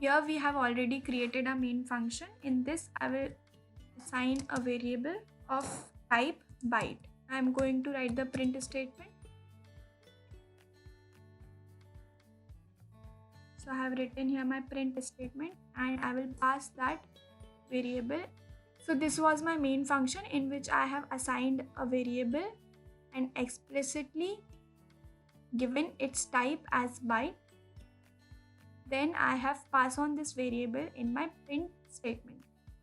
[SPEAKER 2] Here we have already created a main function. In this I will assign a variable of type byte. I am going to write the print statement. So I have written here my print statement and I will pass that variable. So this was my main function in which I have assigned a variable and explicitly given its type as byte. Then I have passed on this variable in my print statement.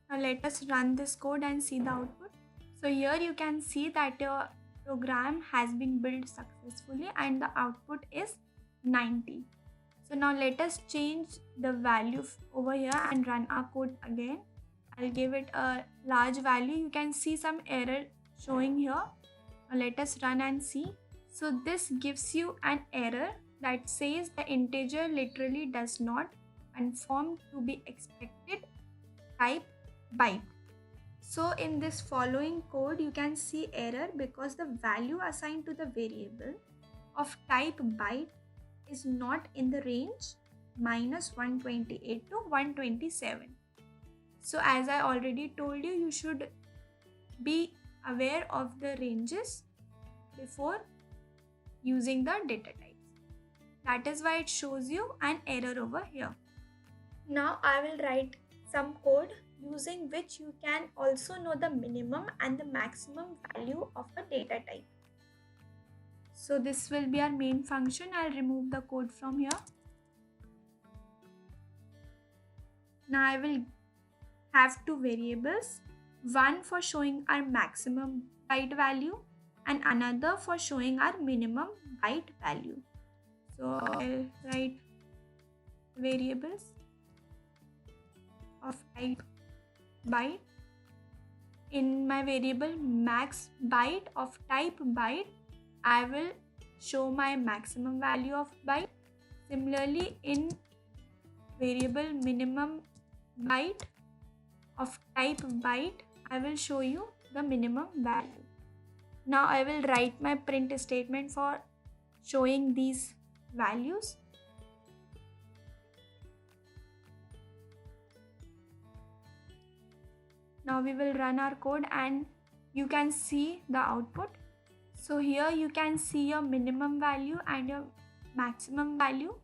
[SPEAKER 2] Now let us run this code and see the output. So here you can see that your program has been built successfully and the output is 90. So now let us change the value over here and run our code again. I'll give it a large value. You can see some error showing here. Now let us run and see. So this gives you an error that says the integer literally does not conform to be expected type byte. So in this following code you can see error because the value assigned to the variable of type byte is not in the range -128 to 127. So as I already told you, you should be aware of the ranges before using the data types. That is why it shows you an error over here. Now I will write some code using which you can also know the minimum and the maximum value of a data type. So this will be our main function. I'll remove the code from here. Now I will have 2 variables, one for showing our maximum byte value and another for showing our minimum byte value. So I'll write variables of type byte. In my variable max byte of type byte, I will show my maximum value of byte. Similarly, in variable minimum byte of type byte, I will show you the minimum value. Now I will write my print statement for showing these values. Now we will run our code and you can see the output. So here you can see your minimum value and your maximum value.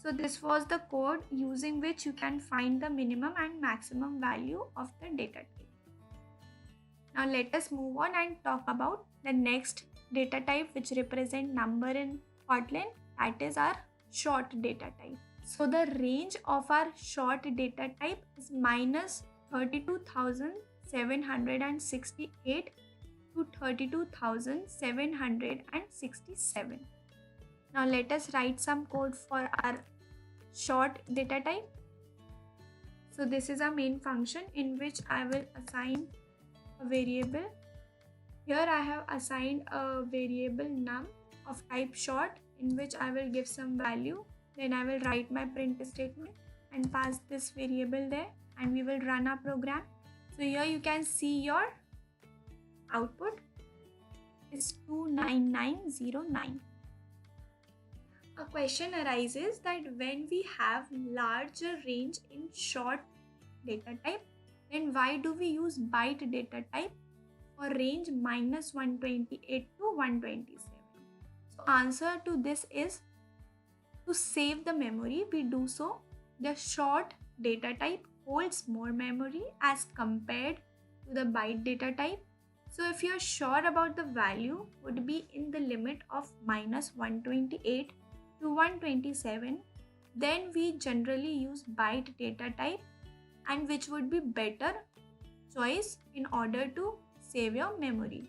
[SPEAKER 2] So this was the code using which you can find the minimum and maximum value of the data type. Now let us move on and talk about the next data type which represent number in Kotlin, that is our short data type. So the range of our short data type is -32,768 to 32,767. Now let us write some code for our short data type. So this is our main function in which I will assign a variable. Here I have assigned a variable num of type short in which I will give some value. Then I will write my print statement and pass this variable there and we will run our program. So here you can see your output is 29909. A question arises that when we have larger range in short data type, then why do we use byte data type for range -128 to 127? So answer to this is, to save the memory, we do so. The short data type holds more memory as compared to the byte data type. So if you are sure about the value would be in the limit of -128 to 127, then we generally use byte data type, and which would be better choice in order to save your memory.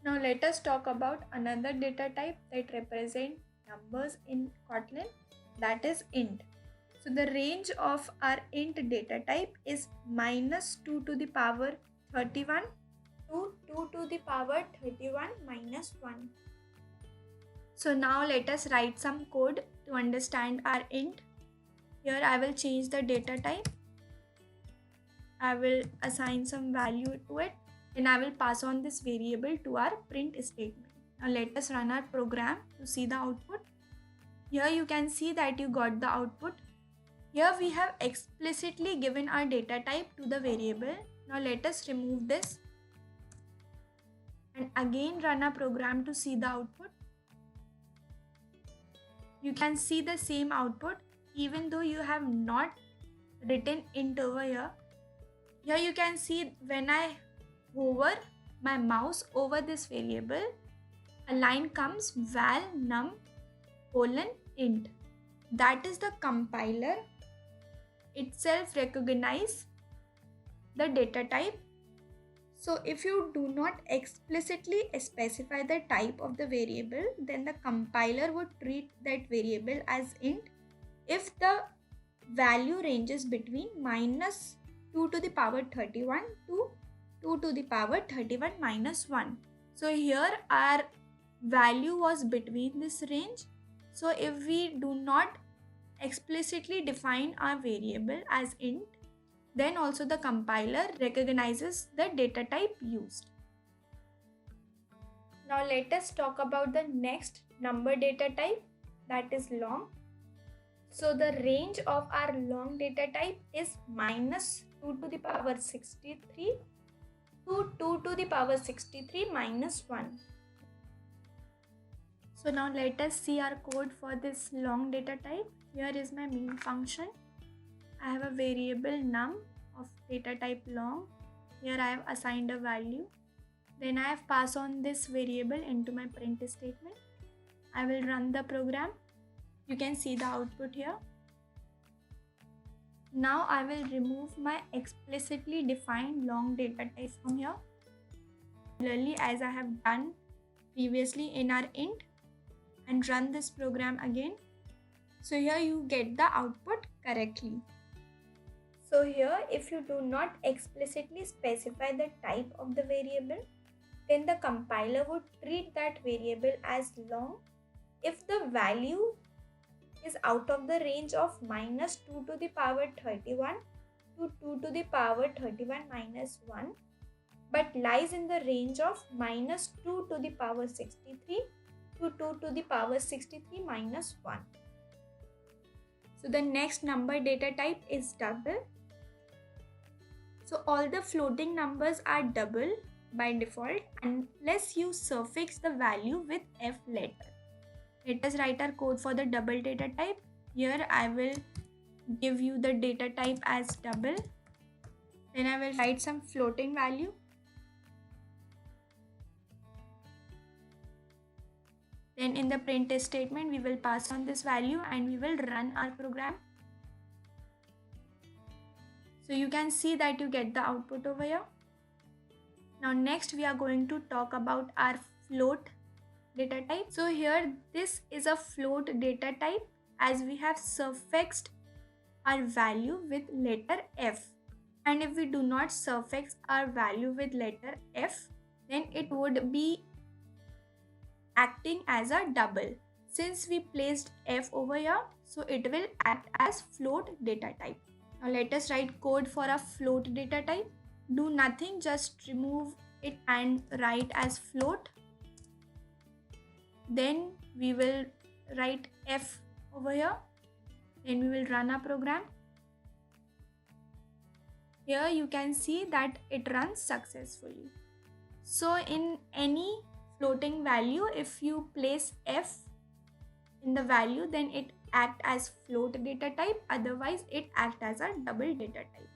[SPEAKER 2] Now let us talk about another data type that represent numbers in Kotlin, that is int. So the range of our int data type is -2 to the power 31 to 2 to the power 31 minus 1. So now let us write some code to understand our int. Here I will change the data type. I will assign some value to it. Then I will pass on this variable to our print statement. Now let us run our program to see the output. Here you can see that you got the output. Here we have explicitly given our data type to the variable. Now let us remove this and again run our program to see the output. You can see the same output even though you have not written int over here. Here you can see when I hover my mouse over this variable, a line comes val num : int. That is the compiler itself recognize the data type. So if you do not explicitly specify the type of the variable, then the compiler would treat that variable as int if the value ranges between -2 to the power 31 to 2 to the power 31 minus 1. So here our value was between this range. So if we do not explicitly define our variable as int, then also the compiler recognizes the data type used. Now let us talk about the next number data type, that is long. So the range of our long data type is -2 to the power 63 to 2 to the power 63 minus 1. So now let us see our code for this long data type. Here is my main function. I have a variable num of data type long. Here I have assigned a value. Then I have passed on this variable into my print statement. I will run the program. You can see the output here. Now I will remove my explicitly defined long data type from here. Similarly, as I have done previously in our int, and run this program again. So here you get the output correctly. So here if you do not explicitly specify the type of the variable, then the compiler would treat that variable as long if the value is out of the range of -2 to the power 31 to 2 to the power 31 minus 1, but lies in the range of -2 to the power 63 to 2 to the power 63 minus 1. So the next number data type is double. So all the floating numbers are double by default unless you suffix the value with f letter. Let us write our code for the double data type. Here I will give you the data type as double. Then I will write some floating value. Then in the print statement, we will pass on this value and we will run our program. So you can see that you get the output over here. Now next we are going to talk about our float data type. So here this is a float data type as we have suffixed our value with letter F. And if we do not suffix our value with letter F, then it would be acting as a double. Since we placed F over here, so it will act as float data type. Now let us write code for a float data type. do nothing, just remove it and write as float. Then we will write F over here. Then we will run our program. Here you can see that it runs successfully. So in any floating value, if you place F in the value, then it acts as float data type, otherwise it acts as a double data type.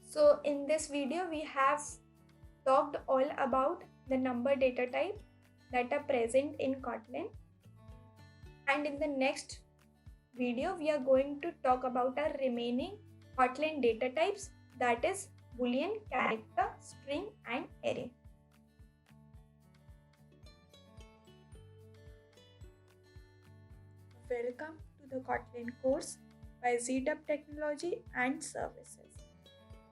[SPEAKER 2] So in this video we have talked all about the number data type that are present in Kotlin, and in the next video we are going to talk about our remaining Kotlin data types, that is Boolean, character, string and array. Welcome to the Kotlin course by ZDub Technology and Services.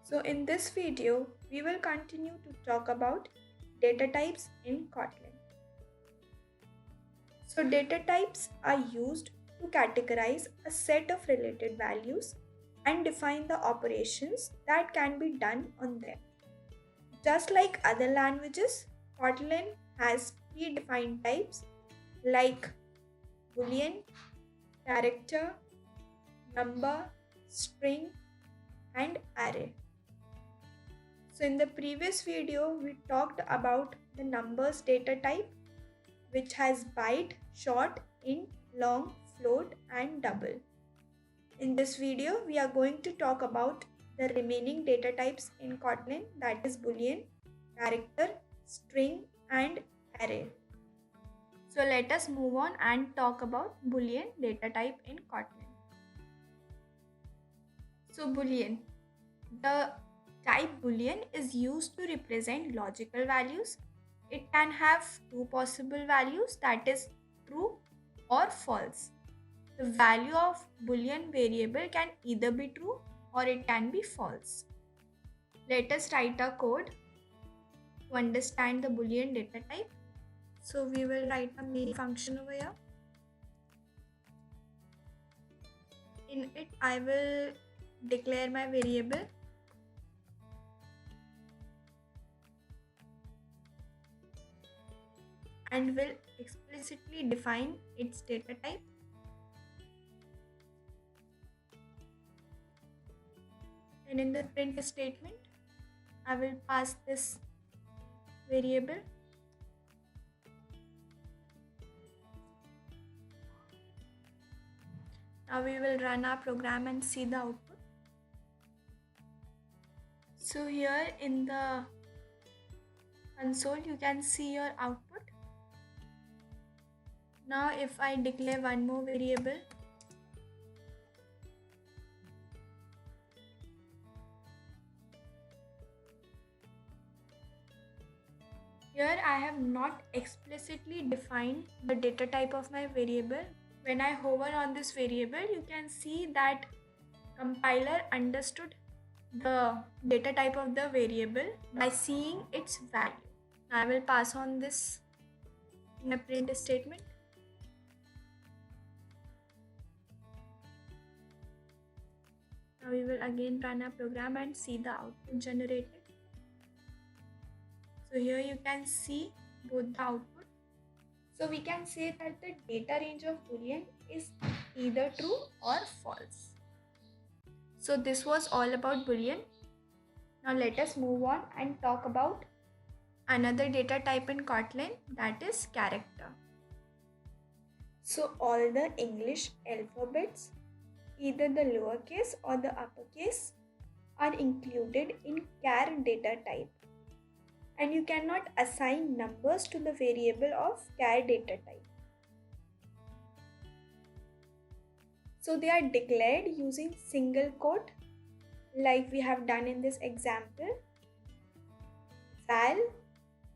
[SPEAKER 2] So in this video, we will continue to talk about data types in Kotlin. So data types are used to categorize a set of related values and define the operations that can be done on them. Just like other languages, Kotlin has predefined types like Boolean, character, number, string and array. So in the previous video, we talked about the numbers data type, which has byte, short, int, long, float and double. In this video, we are going to talk about the remaining data types in Kotlin, that is Boolean, character, string and array. So let us move on and talk about Boolean data type in Kotlin. So Boolean. The type Boolean is used to represent logical values. It can have two possible values, that is true or false. The value of Boolean variable can either be true or it can be false. Let us write a code to understand the Boolean data type. So we will write a main function over here. In it, I will declare my variable and will explicitly define its data type. And in the print statement, I will pass this variable. Now we will run our program and see the output. So here in the console, you can see your output. Now if I declare one more variable, here I have not explicitly defined the data type of my variable. When I hover on this variable, you can see that compiler understood the data type of the variable by seeing its value. I will pass on this in a print statement. Now we will again run our program and see the output generated. So here you can see both the output. So we can say that the data range of Boolean is either true or false. So this was all about Boolean. Now let us move on and talk about another data type in Kotlin, that is character. So all the English alphabets, either the lowercase or the uppercase, are included in char data type. And you cannot assign numbers to the variable of char data type. So they are declared using single quote, like we have done in this example. Val,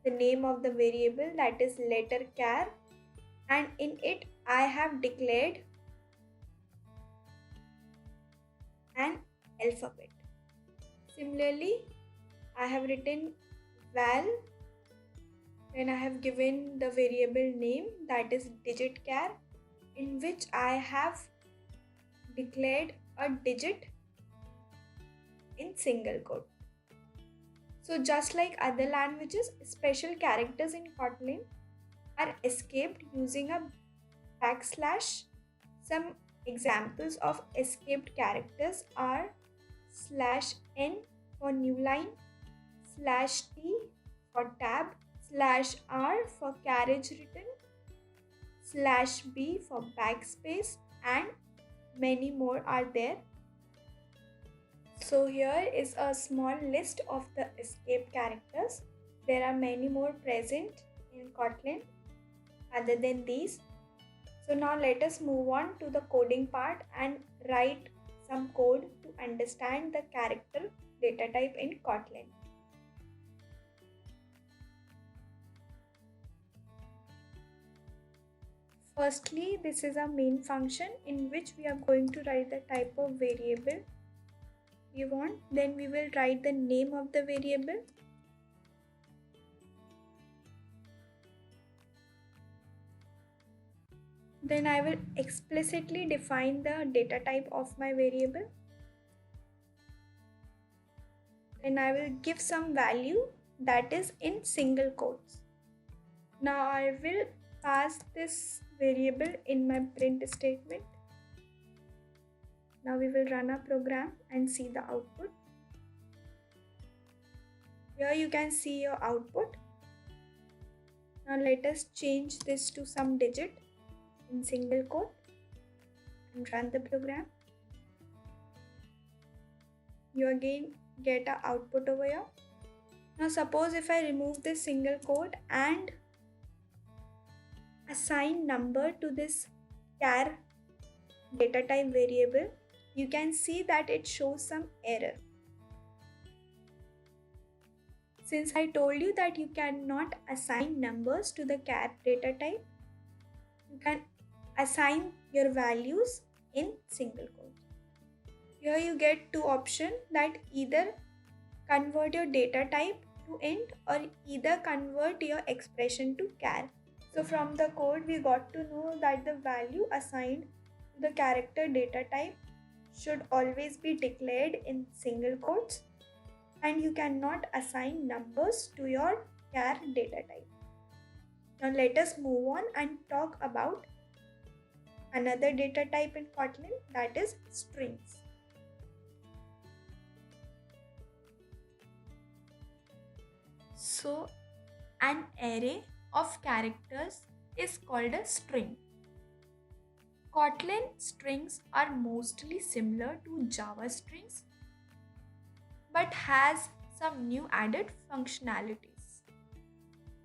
[SPEAKER 2] the name of the variable, that is letter char, and in it I have declared an alphabet. Similarly, I have written val, then I have given the variable name, that is digit char, in which I have declared a digit in single quote. So just like other languages, special characters in Kotlin are escaped using a backslash. Some examples of escaped characters are /n for new line, /t for tab, /r for carriage written, /b for backspace, and many more are there. So here is a small list of the escape characters. There are many more present in Kotlin other than these. So now let us move on to the coding part and write some code to understand the character data type in Kotlin. Firstly, this is a main function in which we are going to write the type of variable we want. Then we will write the name of the variable. Then I will explicitly define the data type of my variable. Then I will give some value that is in single quotes. Now I will pass this variable in my print statement. Now we will run our program and see the output. Here you can see your output. Now let us change this to some digit in single quote and run the program. You again get an output over here. Now suppose if I remove this single quote and assign number to this char data type variable, you can see that it shows some error. Since I told you that you cannot assign numbers to the char data type, you can assign your values in single quote. Here you get two options, that either convert your data type to int or either convert your expression to char. So from the code we got to know that the value assigned to the character data type should always be declared in single quotes, and you cannot assign numbers to your char data type. Now let us move on and talk about another data type in Kotlin, that is strings. So an array of characters is called a string. Kotlin strings are mostly similar to Java strings but has some new added functionalities.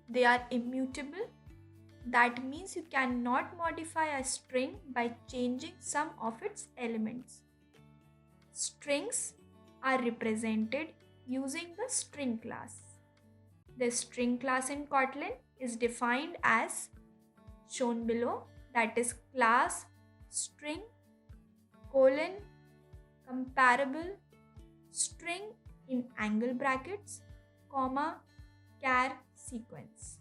[SPEAKER 2] They are immutable. That means you cannot modify a string by changing some of its elements. Strings are represented using the string class. The string class in Kotlin is defined as shown below, that is class string colon comparable string in angle brackets comma char sequence.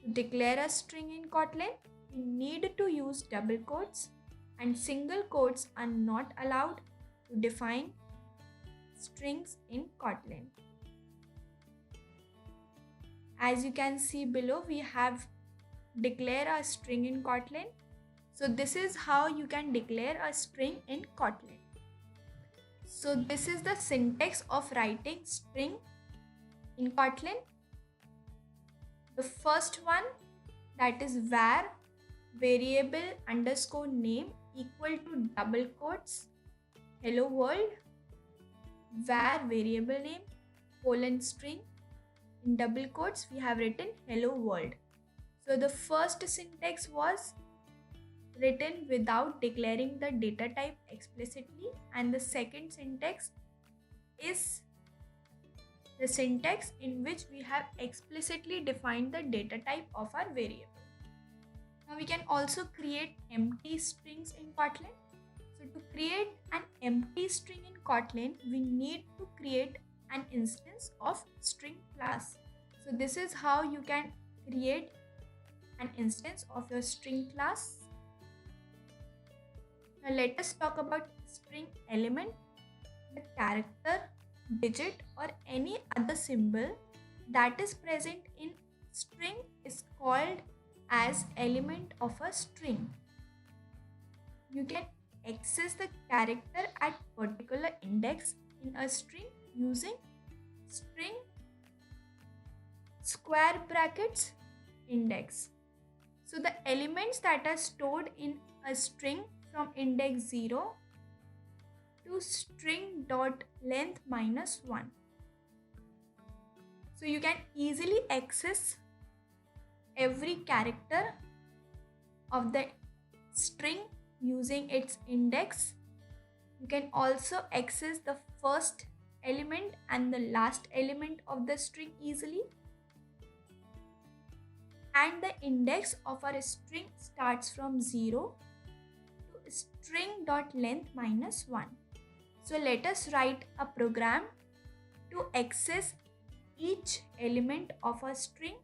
[SPEAKER 2] To declare a string in Kotlin, we need to use double quotes, and single quotes are not allowed to define strings in Kotlin. As you can see below, we have declare a string in Kotlin. So this is how you can declare a string in Kotlin. So this is the syntax of writing string in Kotlin. The first one, that is var variable underscore name equal to double quotes hello world, var variable name colon string, in double quotes we have written hello world. So the first syntax was written without declaring the data type explicitly, and the second syntax is the syntax in which we have explicitly defined the data type of our variable. Now we can also create empty strings in Kotlin. So to create an empty string in Kotlin, we need to create an instance of string class. So this is how you can create an instance of your string class. Now let us talk about string element, the character digit or any other symbol that is present in string is called as element of a string. You can access the character at particular index in a string using string square brackets index. So the elements that are stored in a string from index 0 to string dot length minus 1. So you can easily access every character of the string using its index. You can also access the first element and the last element of the string easily. And the index of our string starts from 0 to string dot length minus 1. So let us write a program to access each element of a string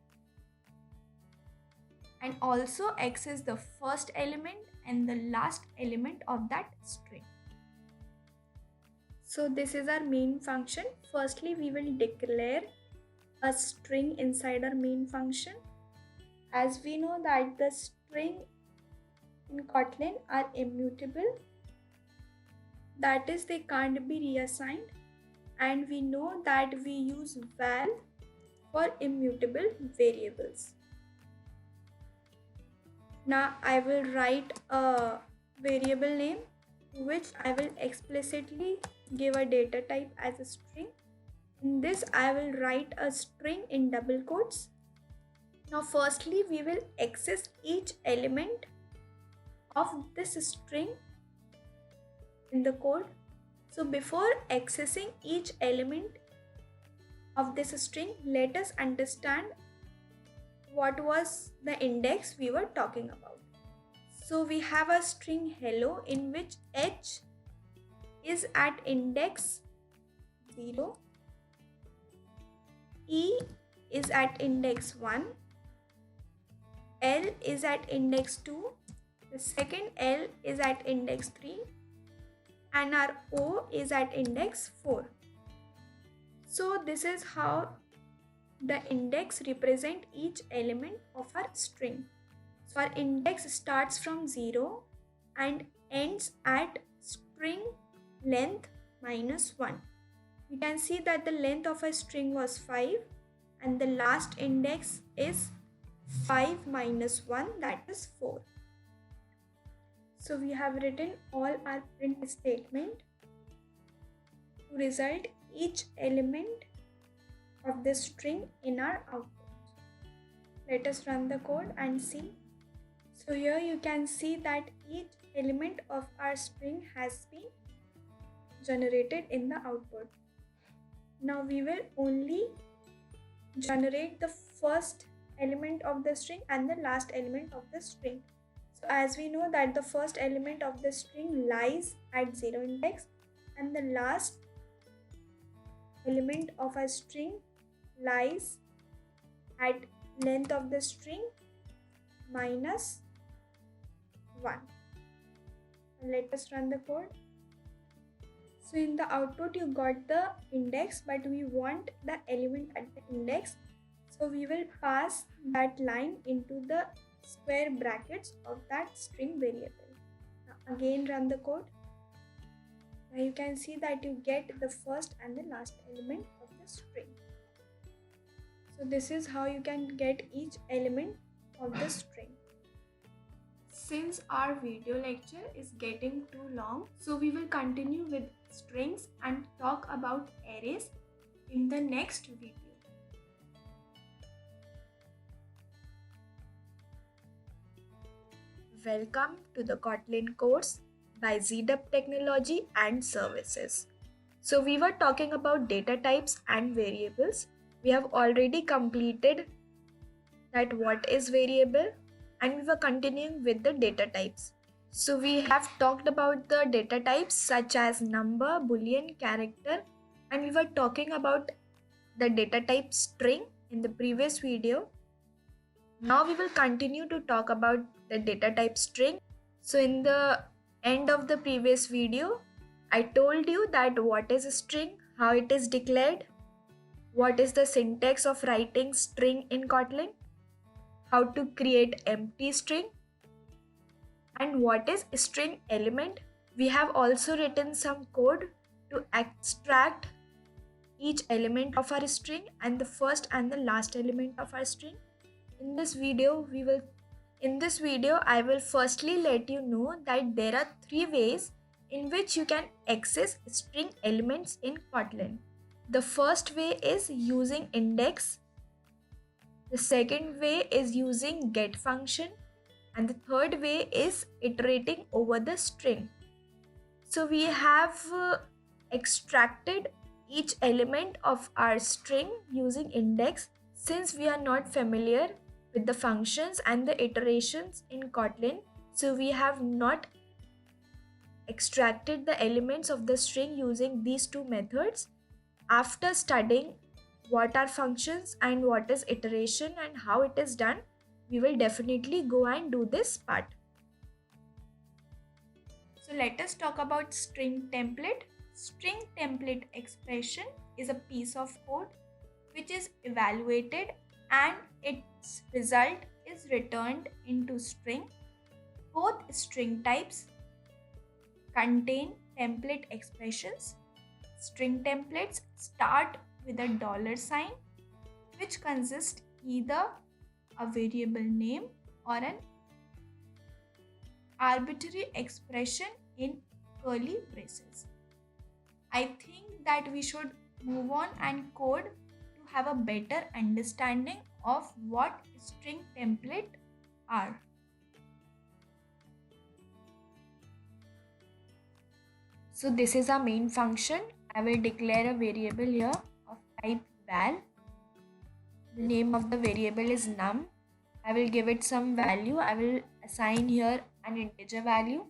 [SPEAKER 2] and also access the first element and the last element of that string. So this is our main function. Firstly, we will declare a string inside our main function. As we know that the string in Kotlin are immutable, that is, they can't be reassigned, and we know that we use val for immutable variables. Now I will write a variable name to which I will explicitly give a data type as a string. In this I will write a string in double quotes. Now firstly we will access each element of this string in the code. So before accessing each element of this string, let us understand what was the index we were talking about. So we have a string hello in which h is at index 0, e is at index 1, L is at index 2, the second L is at index 3, and our O is at index 4. So this is how the index represent each element of our string. So our index starts from 0 and ends at string length minus 1. You can see that the length of a string was 5 and the last index is 5 minus 1, that is 4. So we have written all our print statement to result each element of the string in our output. Let us run the code and see. So here you can see that each element of our string has been generated in the output. Now we will only generate the first element of the string and the last element of the string. So as we know that the first element of the string lies at 0 index and the last element of a string lies at length of the string minus 1. Let us run the code. So in the output you got the index, but we want the element at the index. So we will pass that line into the square brackets of that string variable. Now again run the code. Now you can see that you get the first and the last element of the string. So this is how you can get each element of the string. Since our video lecture is getting too long, so we will continue with strings and talk about arrays in the next video. Welcome to the Kotlin course by ZDub Technology and Services. So we were talking about data types and variables. We have already completed that what is variable, and we were continuing with the data types. So we have talked about the data types such as number, boolean, character, and we were talking about the data type string in the previous video. Now we will continue to talk about the data type string. So in the end of the previous video, I told you that what is a string, how it is declared, what is the syntax of writing string in Kotlin, how to create empty string, and what is string element. We have also written some code to extract each element of our string and the first and the last element of our string. In this video, I will firstly let you know that there are 3 ways in which you can access string elements in Kotlin. The first way is using index. The second way is using get function. And the third way is iterating over the string. So we have extracted each element of our string using index. Since we are not familiar with the functions and the iterations in Kotlin, so we have not extracted the elements of the string using these 2 methods. After studying what are functions and what is iteration and how it is done, we will definitely go and do this part. So let us talk about string template. String template expression is a piece of code which is evaluated and its result is returned into string. Both string types contain template expressions. String templates start with a $sign, which consists either a variable name or an arbitrary expression in curly braces. I think that we should move on and code to have a better understanding of what string template are. So this is our main function. I will declare a variable here of type val. The name of the variable is num. I will give it some value. I will assign here an integer value.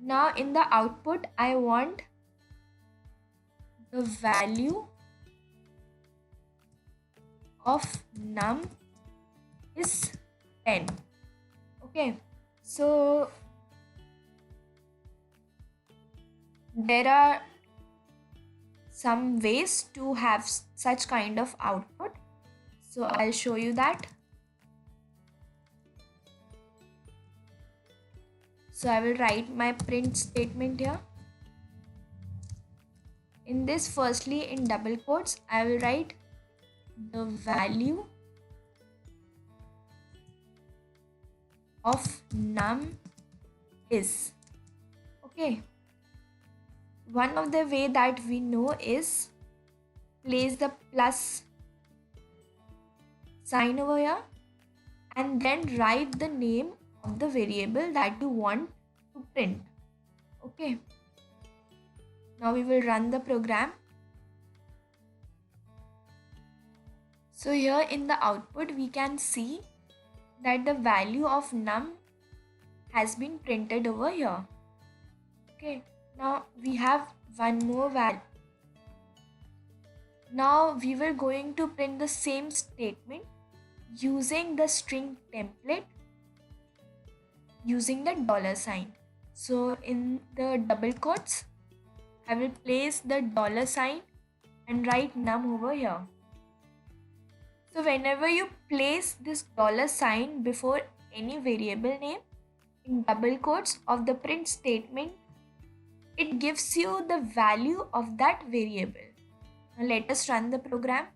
[SPEAKER 2] Now in the output, I want the value of num is 10. Okay, so there are some ways to have such kind of output. So I'll show you that. So I will write my print statement here. In this, firstly in double quotes, I will write the value of num is. Okay. One of the way that we know is place the plus sign over here and then write the name of the variable that you want to print. Okay. Now we will run the program. So here in the output we can see that the value of num has been printed over here. Okay. Now we have one more value. Now we were going to print the same statement using the string template using the $sign. So in the double quotes, I will place the $sign and write num over here. So whenever you place this $sign before any variable name in double quotes of the print statement, it gives you the value of that variable. Now let us run the program.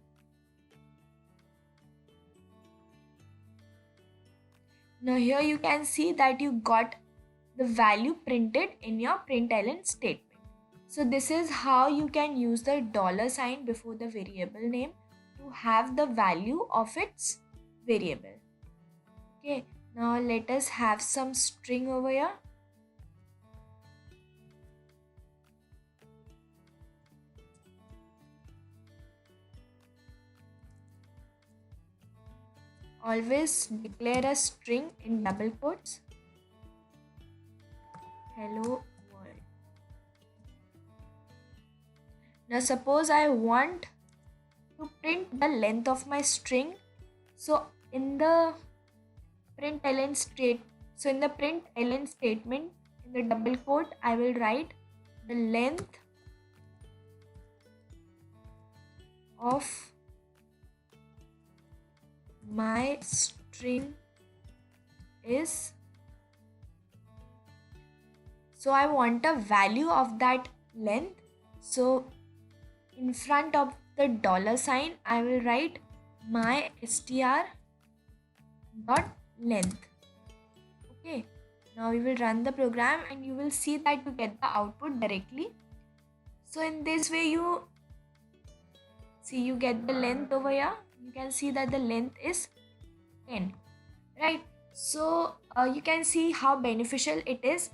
[SPEAKER 2] Now here you can see that you got the value printed in your println statement. So this is how you can use the $sign before the variable name to have the value of its variable. Okay, now let us have some string over here. Always declare a string in double quotes. Hello world. Now suppose I want to print the length of my string. So in the println statement, in the double quote, I will write the length
[SPEAKER 3] of my string is, so I want a value of that length. So in front of the dollar sign I will write my str dot length. Okay, now we will run the program and you will see that you get the output directly. So in this way you get the length over here. You can see that the length is 10, right? So you can see how beneficial it is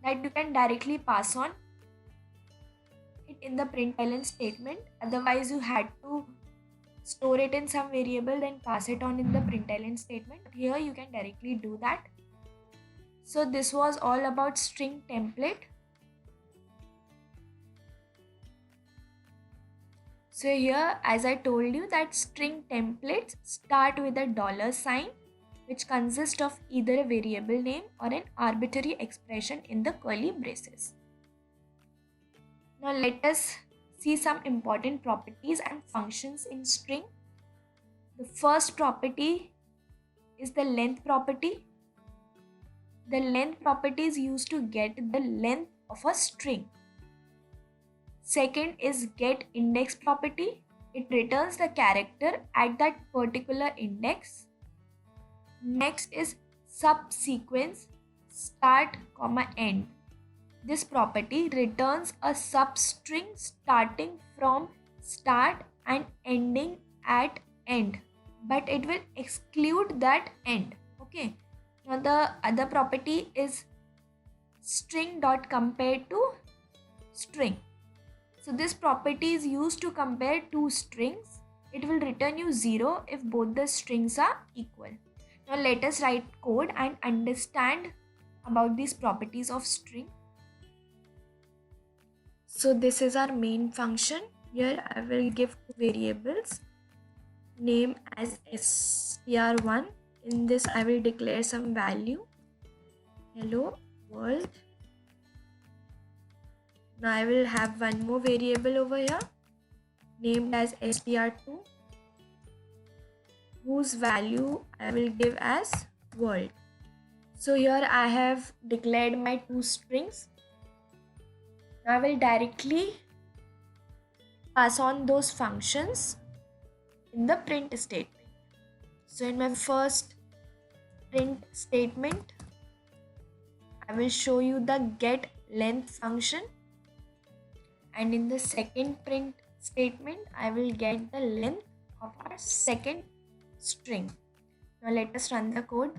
[SPEAKER 3] that you can directly pass on it in the println statement. Otherwise you had to store it in some variable then pass it on in the println statement. Here you can directly do that. So this was all about string template. So here, as I told you, that string templates start with a dollar sign, which consists of either a variable name or an arbitrary expression in the curly braces. Now let us see some important properties and functions in string. The first property is the length property. The length property is used to get the length of a string. Second is get index property. It returns the character at that particular index. Next is subsequence, start, end. This property returns a substring starting from start and ending at end, but it will exclude that end. Okay. Now the other property is string dot compare to string. So this property is used to compare two strings. It will return you 0 if both the strings are equal. Now let us write code and understand about these properties of string. So this is our main function. Here I will give variables, name as str1. In this I will declare some value, hello world. Now I will have one more variable over here named as str2, whose value I will give as world. So here I have declared my two strings. Now I will directly pass on those functions in the print statement. So in my first print statement, I will show you the get length function, and in the second print statement I will get the length of our second string. Now let us run the code.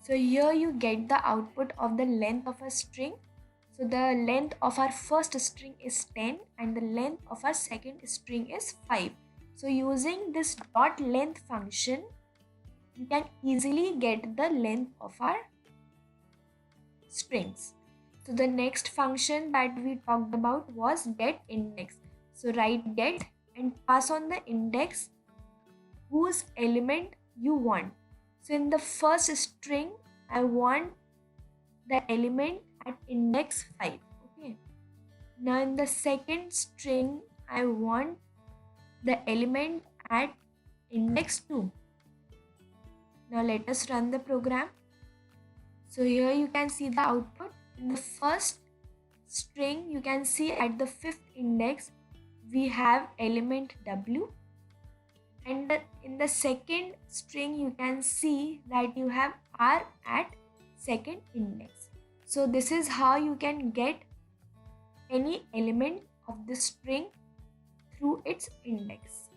[SPEAKER 3] So here you get the output of the length of a string. So the length of our first string is 10 and the length of our second string is 5. So using this dot length function, you can easily get the length of our strings. So the next function that we talked about was get index. So write get and pass on the index whose element you want. So in the first string, I want the element at index 5. Okay. Now in the second string, I want the element at index 2. Now let us run the program. So here you can see the output. In the first string, you can see at the 5th index, we have element W. And in the second string, you can see that you have R at second index. So this is how you can get any element of the string through its index.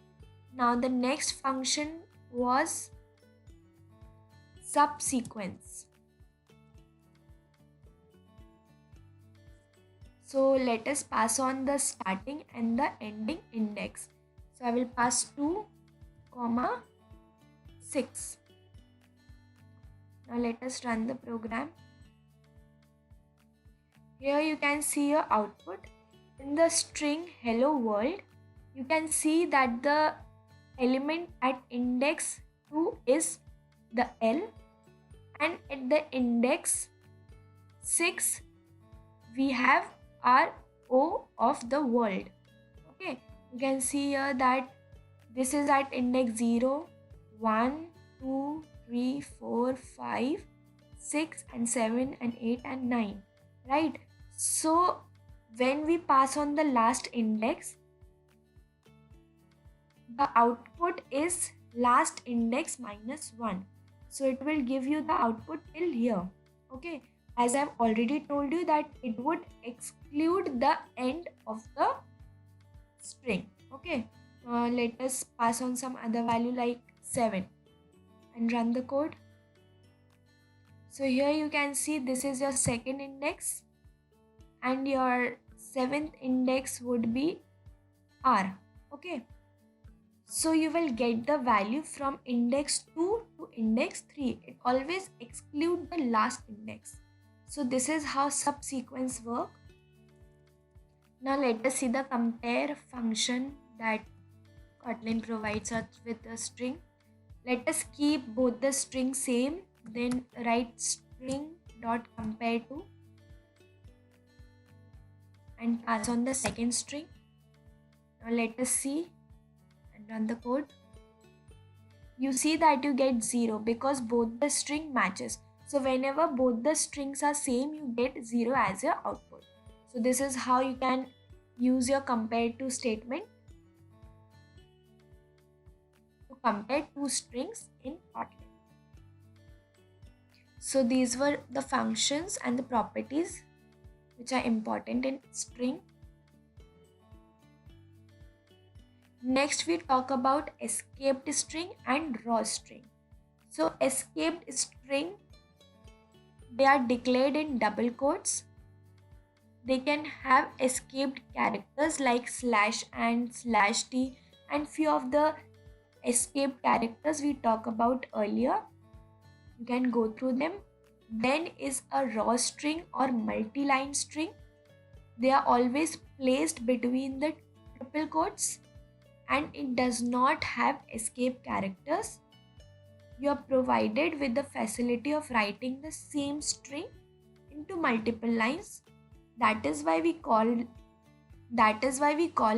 [SPEAKER 3] Now the next function was subsequence. So let us pass on the starting and the ending index. So I will pass 2, 6. Now let us run the program. Here you can see your output. In the string hello world, you can see that the element at index 2 is the L, and at the index 6 we have our O of the world. Okay, you can see here that This is at index 0, 1, 2, 3, 4, 5, 6 and 7 and 8 and 9, right? So when we pass on the last index, the output is last index minus 1. So it will give you the output till here. Okay, as I've already told you that it would exclude the end of the string. Okay, let us pass on some other value like 7 and run the code. So here you can see this is your second index and your 7th index would be R. Okay, so you will get the value from index 2 to index 3. It always excludes the last index. So this is how subsequence work. Now let us see the compare function that Kotlin provides us with a string. Let us keep both the strings same, then write string dot compare to and pass on the second string. Now let us see and run the code. You see that you get 0 because both the string matches. So whenever both the strings are same, you get 0 as your output. So this is how you can use your compare to statement to compare two strings in Kotlin. So these were the functions and the properties which are important in string. Next we talk about escaped string and raw string. So escaped string, they are declared in double quotes. They can have escaped characters like slash and slash t, and few of the escaped characters we talked about earlier. You can go through them. Then is a raw string or multi-line string. They are always placed between the triple quotes and it does not have escape characters. You are provided with the facility of writing the same string into multiple lines. That is why we call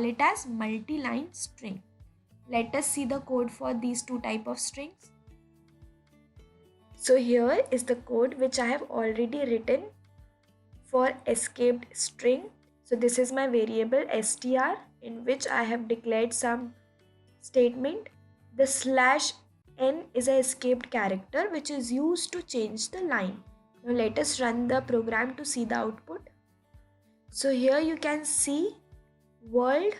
[SPEAKER 3] it as multi-line string. Let us see the code for these two type of strings. So here is the code which I have already written for escaped string. So this is my variable str in which I have declared some statement. The slash n is a escaped character which is used to change the line. Now let us run the program to see the output. So here you can see world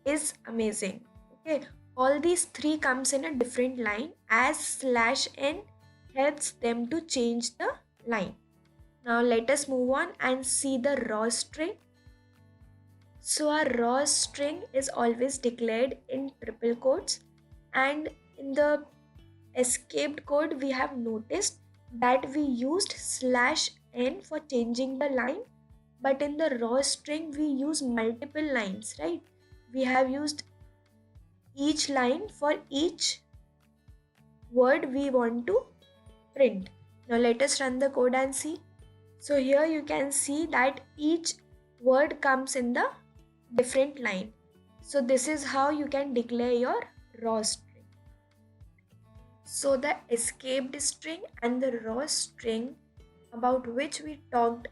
[SPEAKER 3] is amazing. Okay, all these three comes in a different line as slash n helps them to change the line. Now let us move on and see the raw string. So our raw string is always declared in triple quotes, and in the escaped code we have noticed that we used slash n for changing the line, but in the raw string we use multiple lines, right? We have used each line for each word we want to print. Now let us run the code and see. So here you can see that each word comes in the different line. So this is how you can declare your raw string. So the escaped string and the raw string about which we talked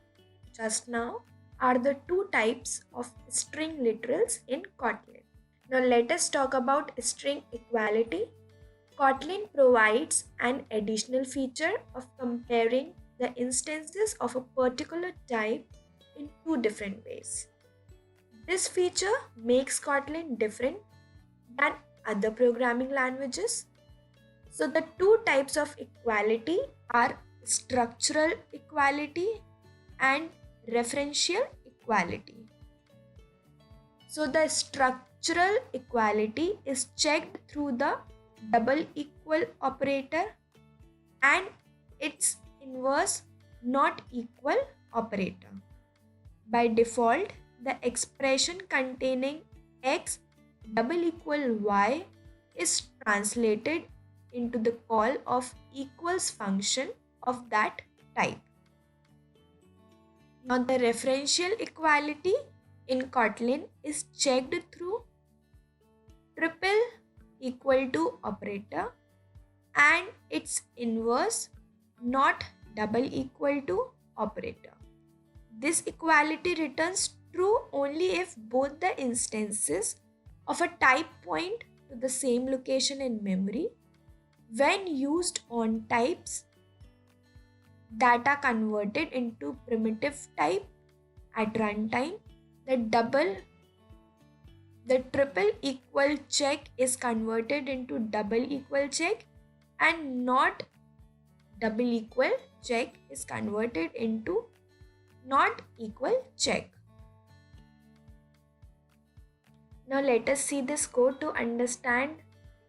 [SPEAKER 3] just now are the two types of string literals in Kotlin. Now let us talk about string equality. Kotlin provides an additional feature of comparing the instances of a particular type in two different ways. This feature makes Kotlin different than other programming languages. So the two types of equality are structural equality and referential equality. So the structural equality is checked through the double equal operator and its inverse not equal operator. By default, the expression containing x double equal y is translated into the call of equals function of that type. Now the referential equality in Kotlin is checked through triple equal to operator and its inverse not double equal to operator. This equality returns true only if both the instances of a type point to the same location in memory. When used on types that are converted into primitive type at runtime, the triple equal check is converted into double equal check, and not double equal check is converted into not equal check. Now let us see this code to understand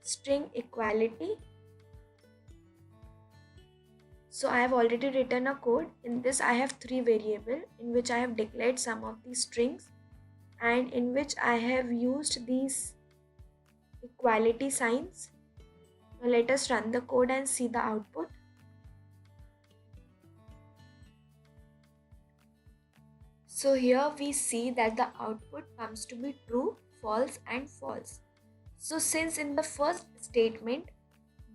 [SPEAKER 3] string equality. So I have already written a code. In this I have three variables in which I have declared some of these strings and in which I have used these equality signs. Now let us run the code and see the output. So here we see that the output comes to be true, false and false. So since in the first statement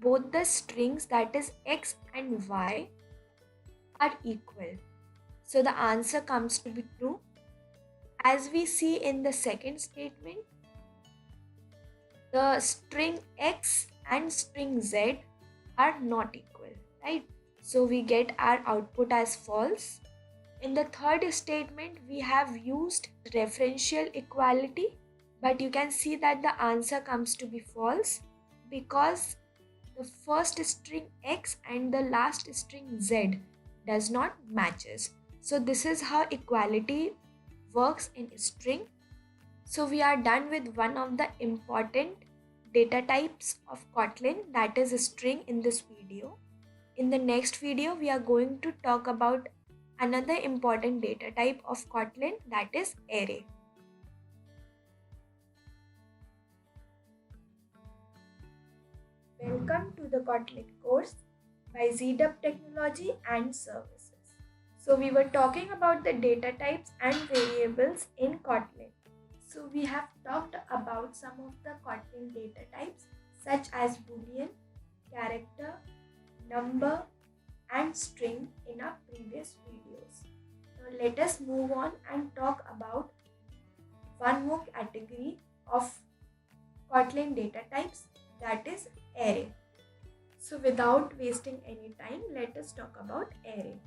[SPEAKER 3] both the strings, that is x and y, are equal, so the answer comes to be true. As we see in the second statement, the string x and string z are not equal, right? So we get our output as false. In the third statement, we have used referential equality, but you can see that the answer comes to be false because the first string x and the last string z does not matches. So this is how equality works in string. So we are done with one of the important data types of Kotlin, that is a string, in this video. In the next video, we are going to talk about another important data type of Kotlin, that is array.
[SPEAKER 2] Welcome to the Kotlin course by ZDub Technology and Services. So we were talking about the data types and variables in Kotlin. So we have talked about some of the Kotlin data types such as Boolean, character, number and string in our previous videos. Now let us move on and talk about one more category of Kotlin data types, that is array. So without wasting any time, let us talk about array.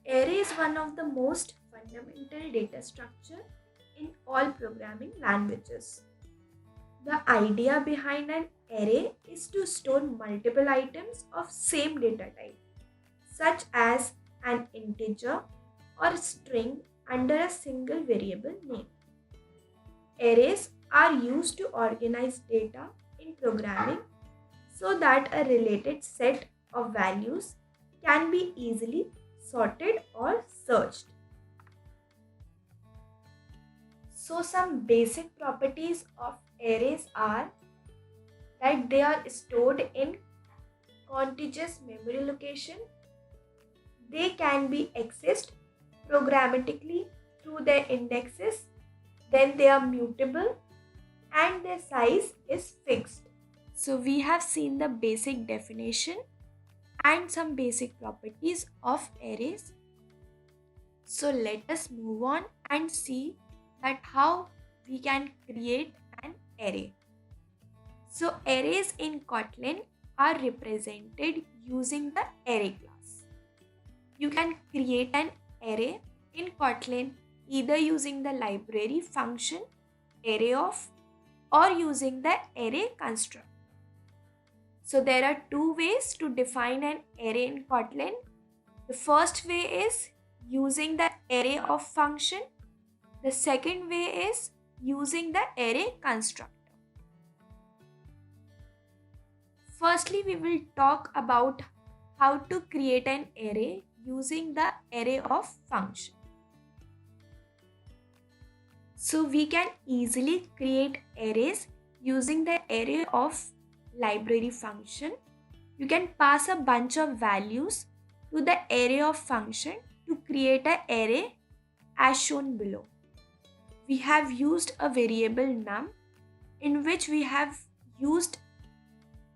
[SPEAKER 2] Array is one of the most fundamental data structure in all programming languages. The idea behind an array is to store multiple items of same data type, such as an integer or string under a single variable name. Arrays are used to organize data in programming so that a related set of values can be easily sorted or searched. So some basic properties of arrays are that they are stored in contiguous memory location. They can be accessed programmatically through their indexes. Then they are mutable and their size is fixed.
[SPEAKER 3] So we have seen the basic definition and some basic properties of arrays. So let us move on and see that how we can create an array. So arrays in Kotlin are represented using the array class. You can create an array in Kotlin either using the library function array_of or using the array construct. So there are two ways to define an array in Kotlin. The first way is using the array_of function. The second way is using the array constructor. Firstly, we will talk about how to create an array using the array_of function. So we can easily create arrays using the array_of library function. You can pass a bunch of values to the array_of function to create an array as shown below. We have used a variable num in which we have used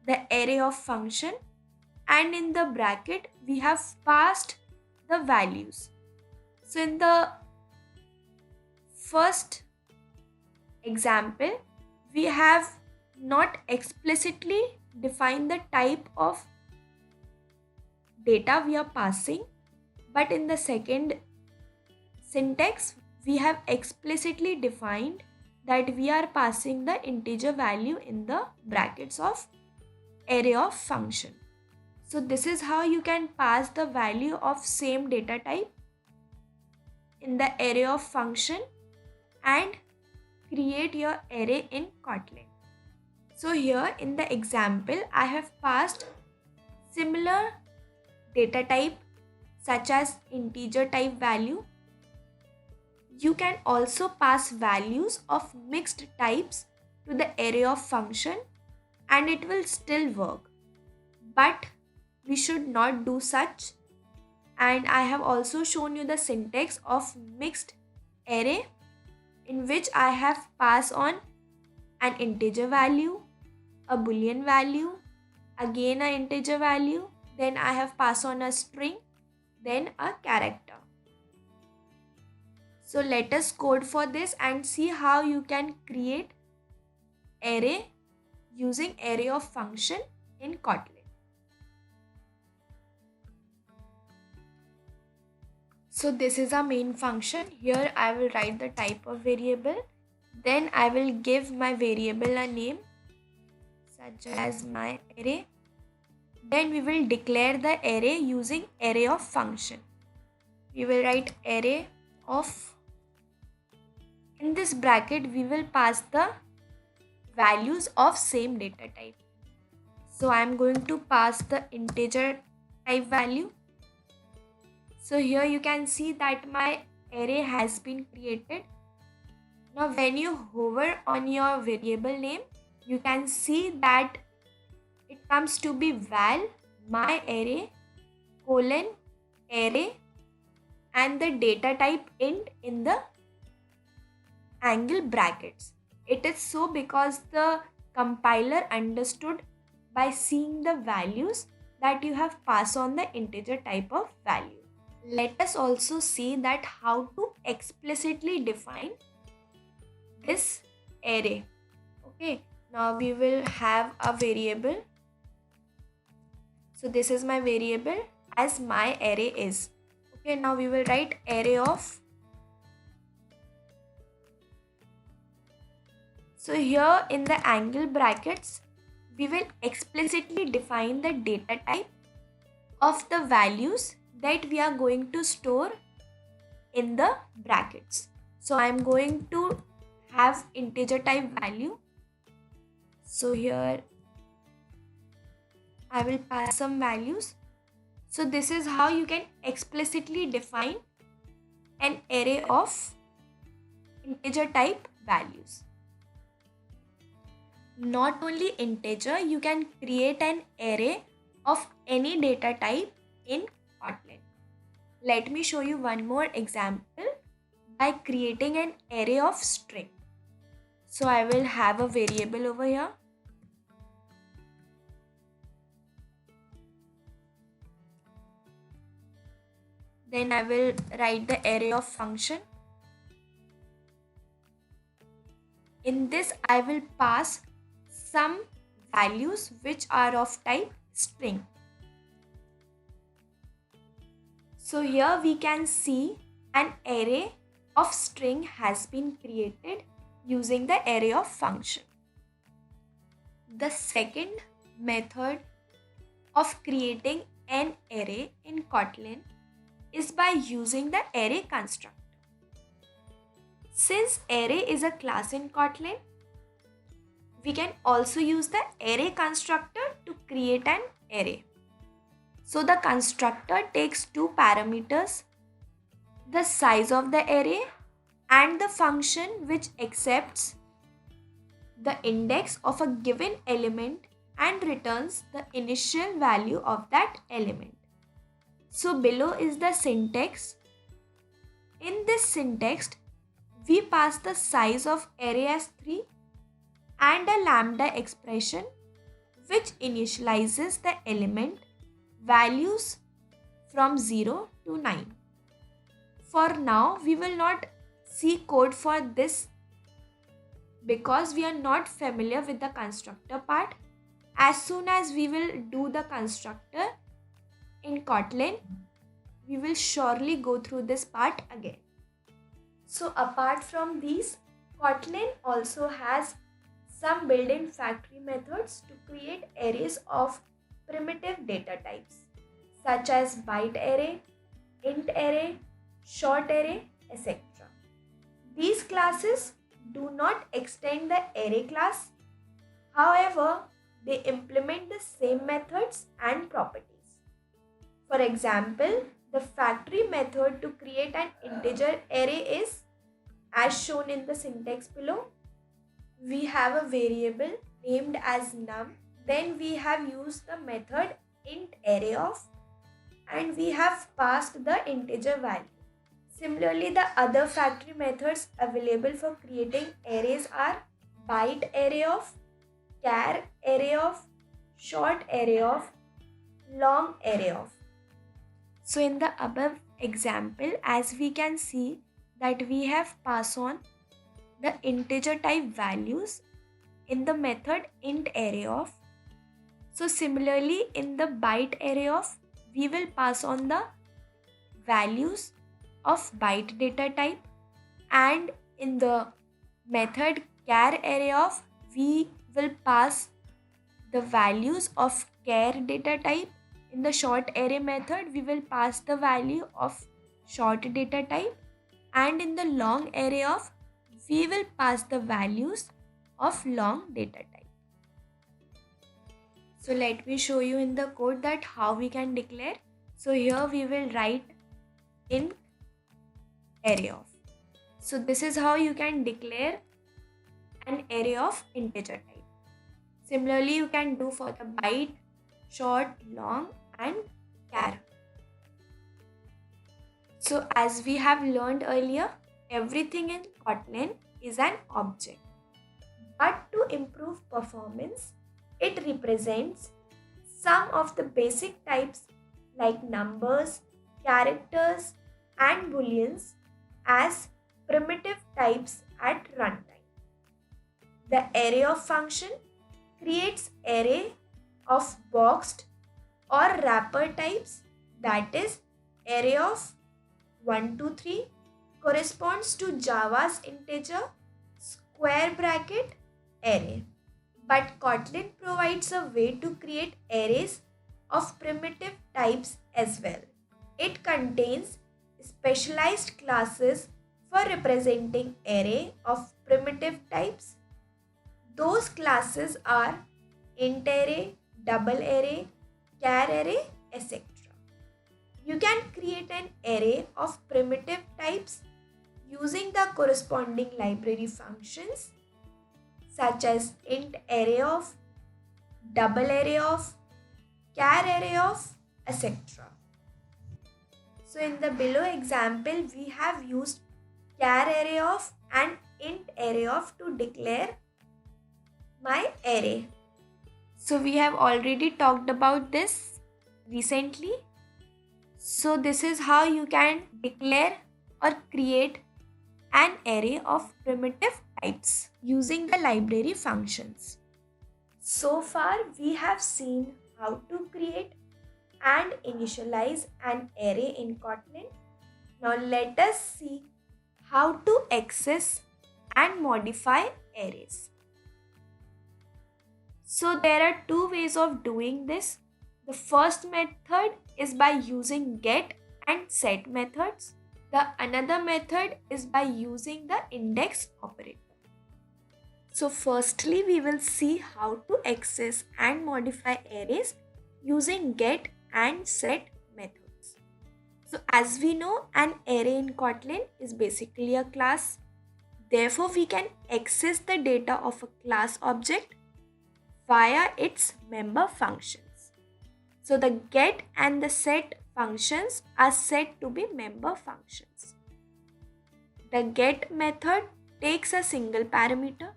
[SPEAKER 3] the array of function, and in the bracket we have passed the values. So in the first example, we have not explicitly defined the type of data we are passing, but in the second syntax we have explicitly defined that we are passing the integer value in the brackets of array of function. So this is how you can pass the value of same data type in the array of function and create your array in Kotlin. So here in the example, I have passed similar data type such as integer type value. You can also pass values of mixed types to the array of function and it will still work. But we should not do such. And I have also shown you the syntax of mixed array, in which I have passed on an integer value, a boolean value, again an integer value, then I have passed on a string, then a character. So let us code for this and see how you can create array using array of function in Kotlin. So this is our main function. Here I will write the type of variable. Then I will give my variable a name such as my array. Then we will declare the array using array of function. We will write array of. In this bracket we will pass the values of same data type. So I am going to pass the integer type value. So here you can see that my array has been created. Now when you hover on your variable name, you can see that it comes to be val my array colon array and the data type int in the angle brackets. It is so because the compiler understood by seeing the values that you have passed on the integer type of value. Let us also see that how to explicitly define this array. Okay, now we will have a variable. So this is my variable as my array is. Okay, now we will write array of. So here in the angle brackets, we will explicitly define the data type of the values that we are going to store in the brackets. So I am going to have integer type value. So here I will pass some values. So this is how you can explicitly define an array of integer type values. Not only integer, you can create an array of any data type in Kotlin. Let me show you one more example by creating an array of string. So I will have a variable over here. Then I will write the array of function. In this I will pass some values which are of type string. So here we can see an array of string has been created using the array of function. The second method of creating an array in Kotlin is by using the array constructor. Since array is a class in Kotlin, we can also use the array constructor to create an array. So the constructor takes two parameters, the size of the array and the function which accepts the index of a given element and returns the initial value of that element. So below is the syntax. In this syntax, we pass the size of array as 3 and a lambda expression which initializes the element values from 0 to 9. For now, we will not see code for this because we are not familiar with the constructor part. As soon as we will do the constructor in Kotlin, we will surely go through this part again. So apart from these, Kotlin also has some built-in factory methods to create arrays of primitive data types such as byte array, int array, short array, etc. These classes do not extend the array class. However, they implement the same methods and properties. For example, the factory method to create an integer array is as shown in the syntax below. We have a variable named as num. Then we have used the method int arrayof and we have passed the integer value. Similarly, the other factory methods available for creating arrays are byte arrayof, char arrayof, short arrayof, long arrayof. So in the above example, as we can see that we have passed on the integer type values in the method int arrayof. So similarly in the byte arrayof, we will pass on the values of byte data type, and in the method char arrayof, we will pass the values of char data type. In the short array method, we will pass the value of short data type, and in the long arrayof, we will pass the values of long data type. So let me show you in the code that how we can declare. So here we will write int arrayof. So this is how you can declare an array of integer type. Similarly, you can do for the byte, short, long and char. So as we have learned earlier, everything in Kotlin is an object. But to improve performance, it represents some of the basic types like numbers, characters and booleans as primitive types at runtime. The arrayof function creates array of boxed or wrapper types, that is arrayof 1, 2, 3 corresponds to Java's integer square bracket array. But Kotlin provides a way to create arrays of primitive types as well. It contains specialized classes for representing array of primitive types. Those classes are int array, double array, char array, etc. You can create an array of primitive types using the corresponding library functions such as int arrayof, double arrayof, char arrayof, etc. So in the below example, we have used char arrayof and int arrayof to declare my array. So we have already talked about this recently. So this is how you can declare or create an array of primitive types using the library functions. So far we have seen how to create and initialize an array in Kotlin. Now let us see how to access and modify arrays. So there are two ways of doing this. The first method is by using get and set methods. The another method is by using the index operator. So firstly, we will see how to access and modify arrays using get and set methods. So as we know, an array in Kotlin is basically a class. Therefore, we can access the data of a class object via its member functions. So the get and the set functions are said to be member functions. The get method takes a single parameter.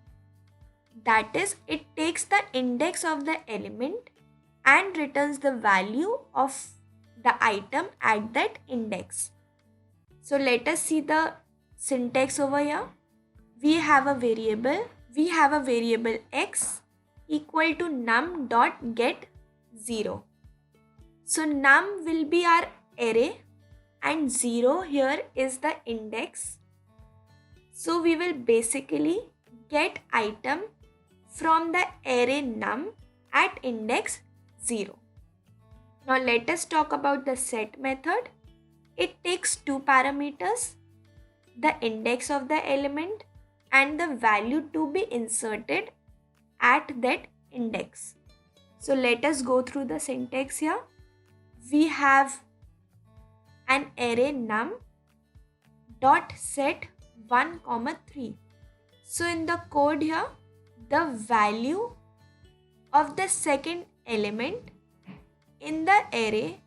[SPEAKER 3] That is, it takes the index of the element and returns the value of the item at that index. So let us see the syntax over here. We have a variable x equal to num dot get 0. So num will be our array and 0 here is the index. So we will basically get item from the array num at index 0. Now let us talk about the set method. It takes two parameters, the index of the element and the value to be inserted at that index. So let us go through the syntax here. We have an array num dot set 1, 3. So in the code here, the value of the second element in the array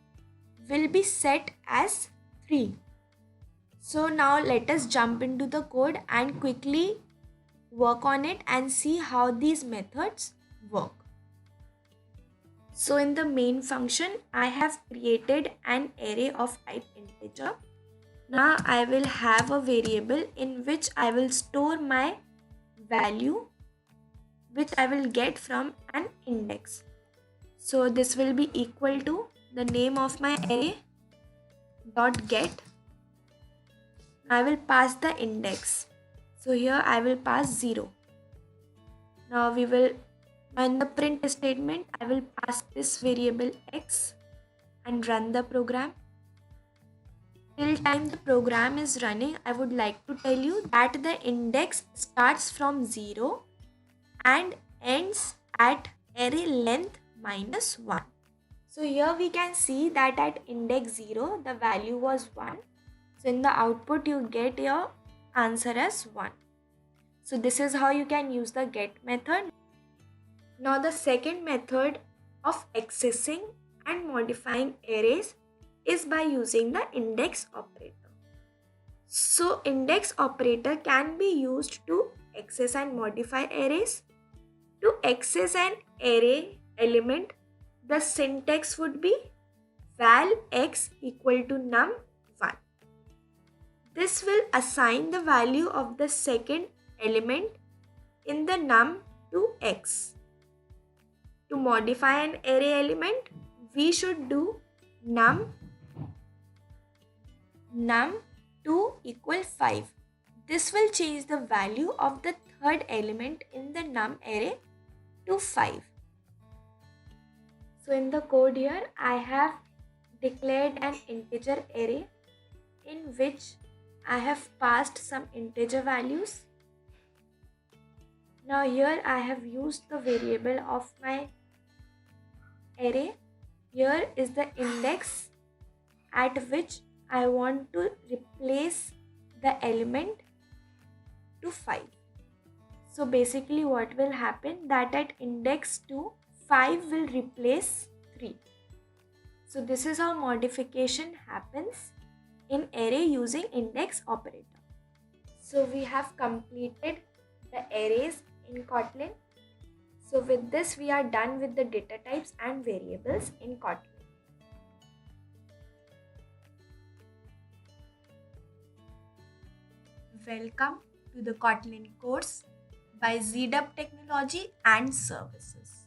[SPEAKER 3] will be set as 3. So now let us jump into the code and quickly work on it and see how these methods work. So in the main function, I have created an array of type integer. Now I will have a variable in which I will store my value which I will get from an index. So this will be equal to the name of my array dot get. I will pass the index. So here I will pass 0. Now in the print statement, I will pass this variable x and run the program. Till time the program is running, I would like to tell you that the index starts from 0 and ends at array length minus 1. So here we can see that at index 0, the value was 1. So in the output, you get your answer as 1. So this is how you can use the get method. Now the second method of accessing and modifying arrays is by using the index operator. So index operator can be used to access and modify arrays. To access an array element, the syntax would be val x equal to num 1. This will assign the value of the second element in the num to x. To modify an array element, we should do num 2 equal 5. This will change the value of the third element in the num array to 5. So in the code here, I have declared an integer array in which I have passed some integer values. Now here I have used the variable of my array. Here is the index at which I want to replace the element to 5. So basically what will happen that at index 2, 5 will replace 3. So this is how modification happens in array using index operator. So we have completed the arrays in Kotlin. So with this we are done with the data types and variables in Kotlin. Welcome to the Kotlin course by ZDub Technology and Services.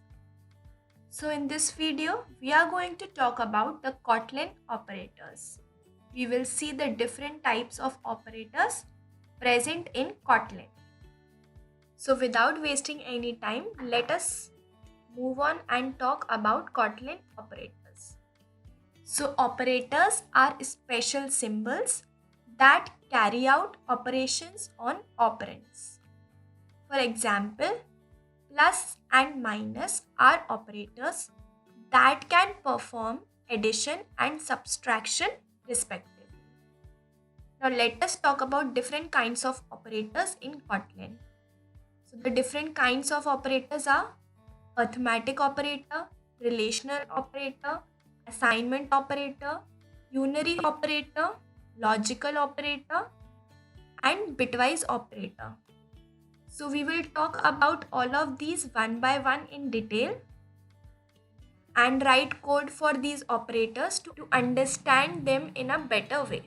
[SPEAKER 3] So in this video, we are going to talk about the Kotlin operators. We will see the different types of operators present in Kotlin. So without wasting any time, let us move on and talk about Kotlin operators. So operators are special symbols that carry out operations on operands. For example, plus and minus are operators that can perform addition and subtraction respectively. Now let us talk about different kinds of operators in Kotlin. So the different kinds of operators are arithmetic operator, relational operator, assignment operator, unary operator, logical operator, and bitwise operator. So we will talk about all of these one by one in detail and write code for these operators to understand them in a better way.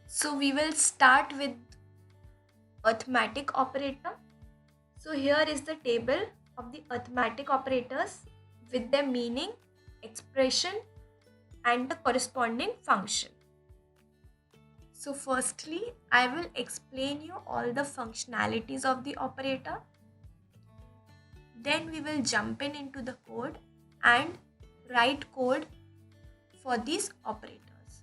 [SPEAKER 3] So we will start with arithmetic operator. So here is the table of the arithmetic operators with their meaning, expression and the corresponding function. So firstly, I will explain you all the functionalities of the operator. Then we will jump into the code and write code for these operators.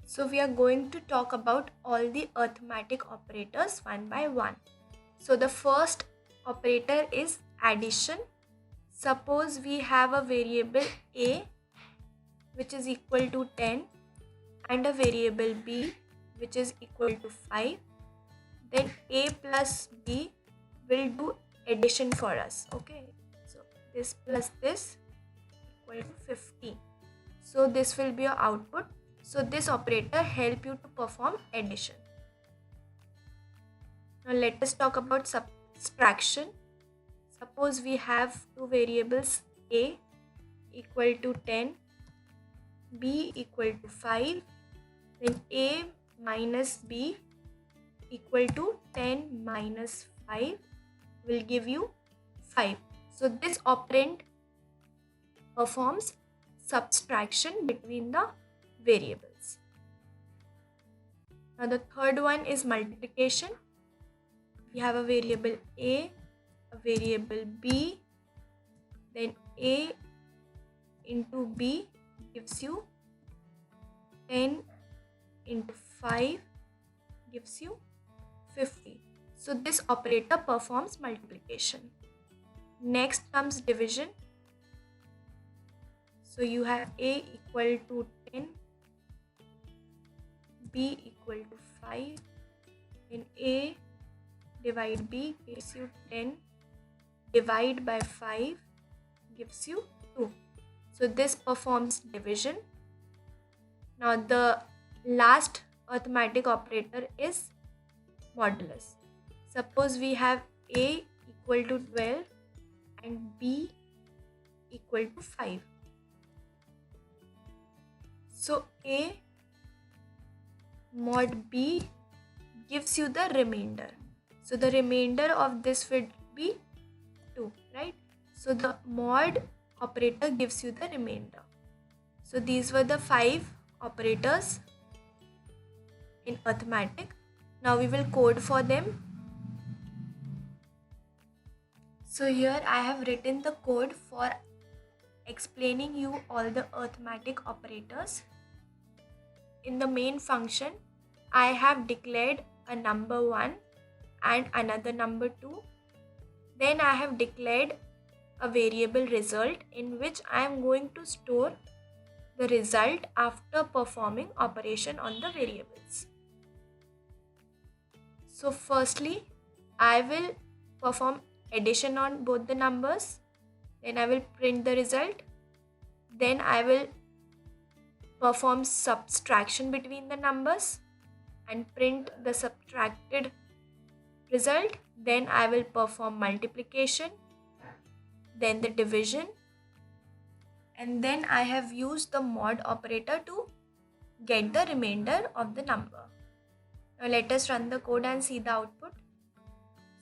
[SPEAKER 3] So we are going to talk about all the arithmetic operators one by one. So the first operator is addition. Suppose we have a variable a which is equal to 10 and a variable b which is equal to 5. Then a plus b will do addition for us. Okay, so this plus this equal to 50. So this will be your output. So this operator help you to perform addition. Now let us talk about subtraction. Suppose we have two variables a equal to 10, b equal to 5, then a minus b equal to 10 minus 5 will give you 5. So this operand performs subtraction between the variables. Now the third one is multiplication. We have a variable a variable b, then a into b gives you 10 into 5 gives you 50. So this operator performs multiplication. Next comes division. So you have a equal to 10, b equal to 5, then a divide b gives you 10, divide by 5 gives you 2. So this performs division. Now the last arithmetic operator is modulus. Suppose we have a equal to 12 and b equal to 5. So a mod b gives you the remainder. So the remainder of this would be 2, right? So the mod operator gives you the remainder. So these were the 5 operators in arithmetic. Now we will code for them. So here I have written the code for explaining you all the arithmetic operators. In the main function, I have declared a number 1 and another number 2. Then I have declared a variable result in which I am going to store the result after performing operation on the variables. So firstly, I will perform addition on both the numbers. Then I will print the result. Then I will perform subtraction between the numbers and print the subtracted result. Then I will perform multiplication, then the division, and then I have used the mod operator to get the remainder of the number. Now let us run the code and see the output.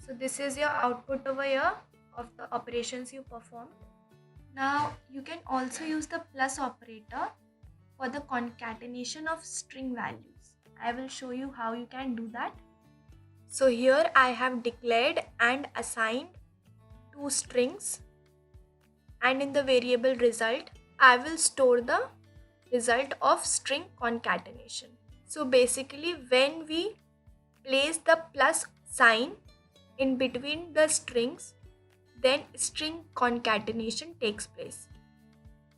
[SPEAKER 3] So this is your output over here of the operations you performed. Now you can also use the plus operator for the concatenation of string values. I will show you how you can do that. So here I have declared and assigned 2 strings, and in the variable result I will store the result of string concatenation. So basically when we place the plus sign in between the strings, then string concatenation takes place.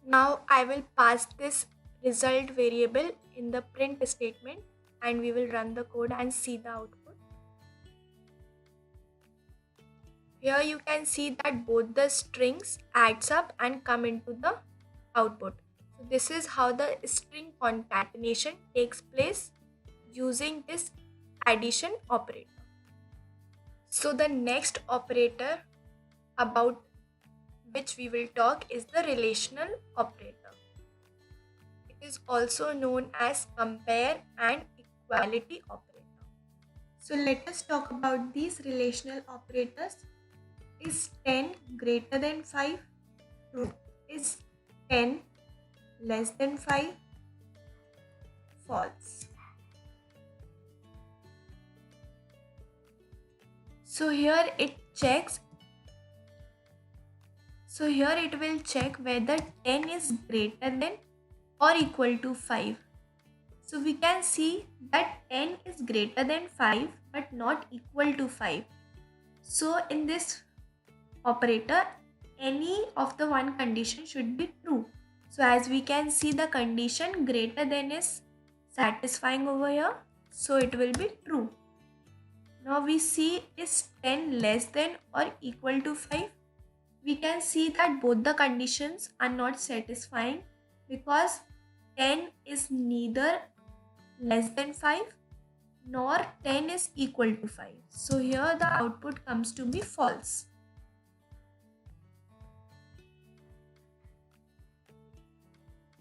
[SPEAKER 3] Now I will pass this result variable in the print statement and we will run the code and see the output. Here you can see that both the strings adds up and come into the output. So this is how the string concatenation takes place using this addition operator. So the next operator about which we will talk is the relational operator. It is also known as compare and equality operator. So let us talk about these relational operators. Is 10 greater than 5? True. Is 10 less than 5? False. So here it will check whether 10 is greater than or equal to 5. So we can see that 10 is greater than 5 but not equal to 5. So in this operator, any of the one condition should be true. So as we can see, the condition greater than is satisfying over here. So it will be true. Now we see, is 10 less than or equal to 5? We can see that both the conditions are not satisfying because 10 is neither less than 5 nor 10 is equal to 5. So here the output comes to be false.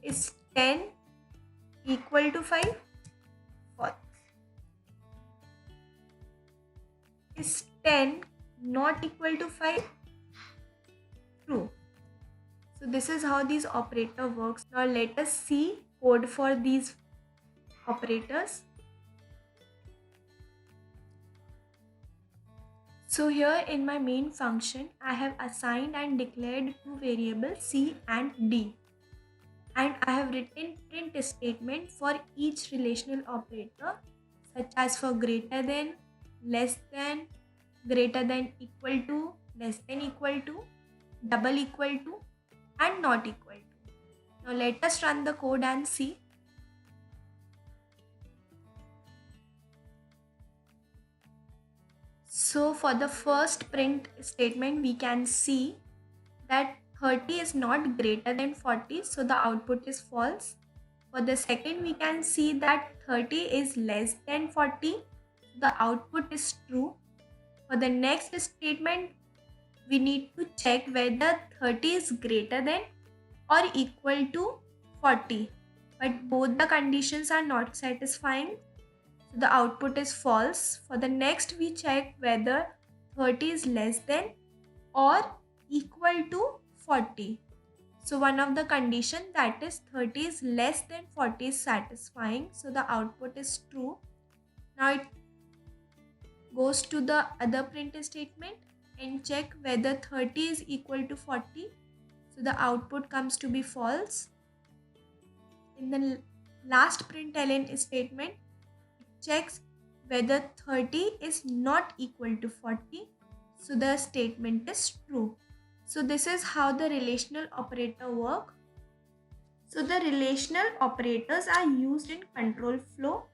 [SPEAKER 3] Is 10 equal to 5? False. Is 10 not equal to 5? True. So this is how this operator works. Now let us see code for these operators. So here in my main function, I have assigned and declared two variables C and D. And I have written print statement for each relational operator, such as for greater than, less than, greater than equal to, less than equal to, double equal to, and not equal to. Now let us run the code and see. So for the first print statement, we can see that 30 is not greater than 40, so the output is false. For the second, we can see that 30 is less than 40, the output is true. For the next statement, we need to check whether 30 is greater than or equal to 40, but both the conditions are not satisfying, so the output is false. For the next, we check whether 30 is less than or equal to 40. So one of the condition, that is 30 is less than 40, is satisfying, so the output is true. Now it goes to the other print statement and check whether 30 is equal to 40, so the output comes to be false. In the last println statement, it checks whether 30 is not equal to 40, so the statement is true. So this is how the relational operator work. So the relational operators are used in control flow,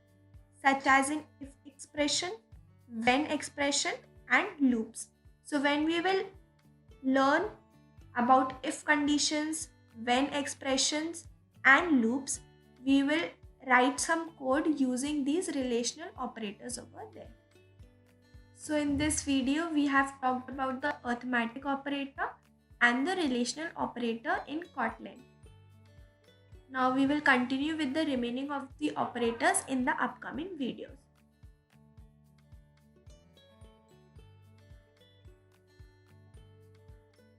[SPEAKER 3] such as in if expression, when expression, and loops. So when we will learn about if conditions, when expressions, and loops, we will write some code using these relational operators over there. So in this video, we have talked about the arithmetic operator and the relational operator in Kotlin. Now we will continue with the remaining of the operators in the upcoming videos.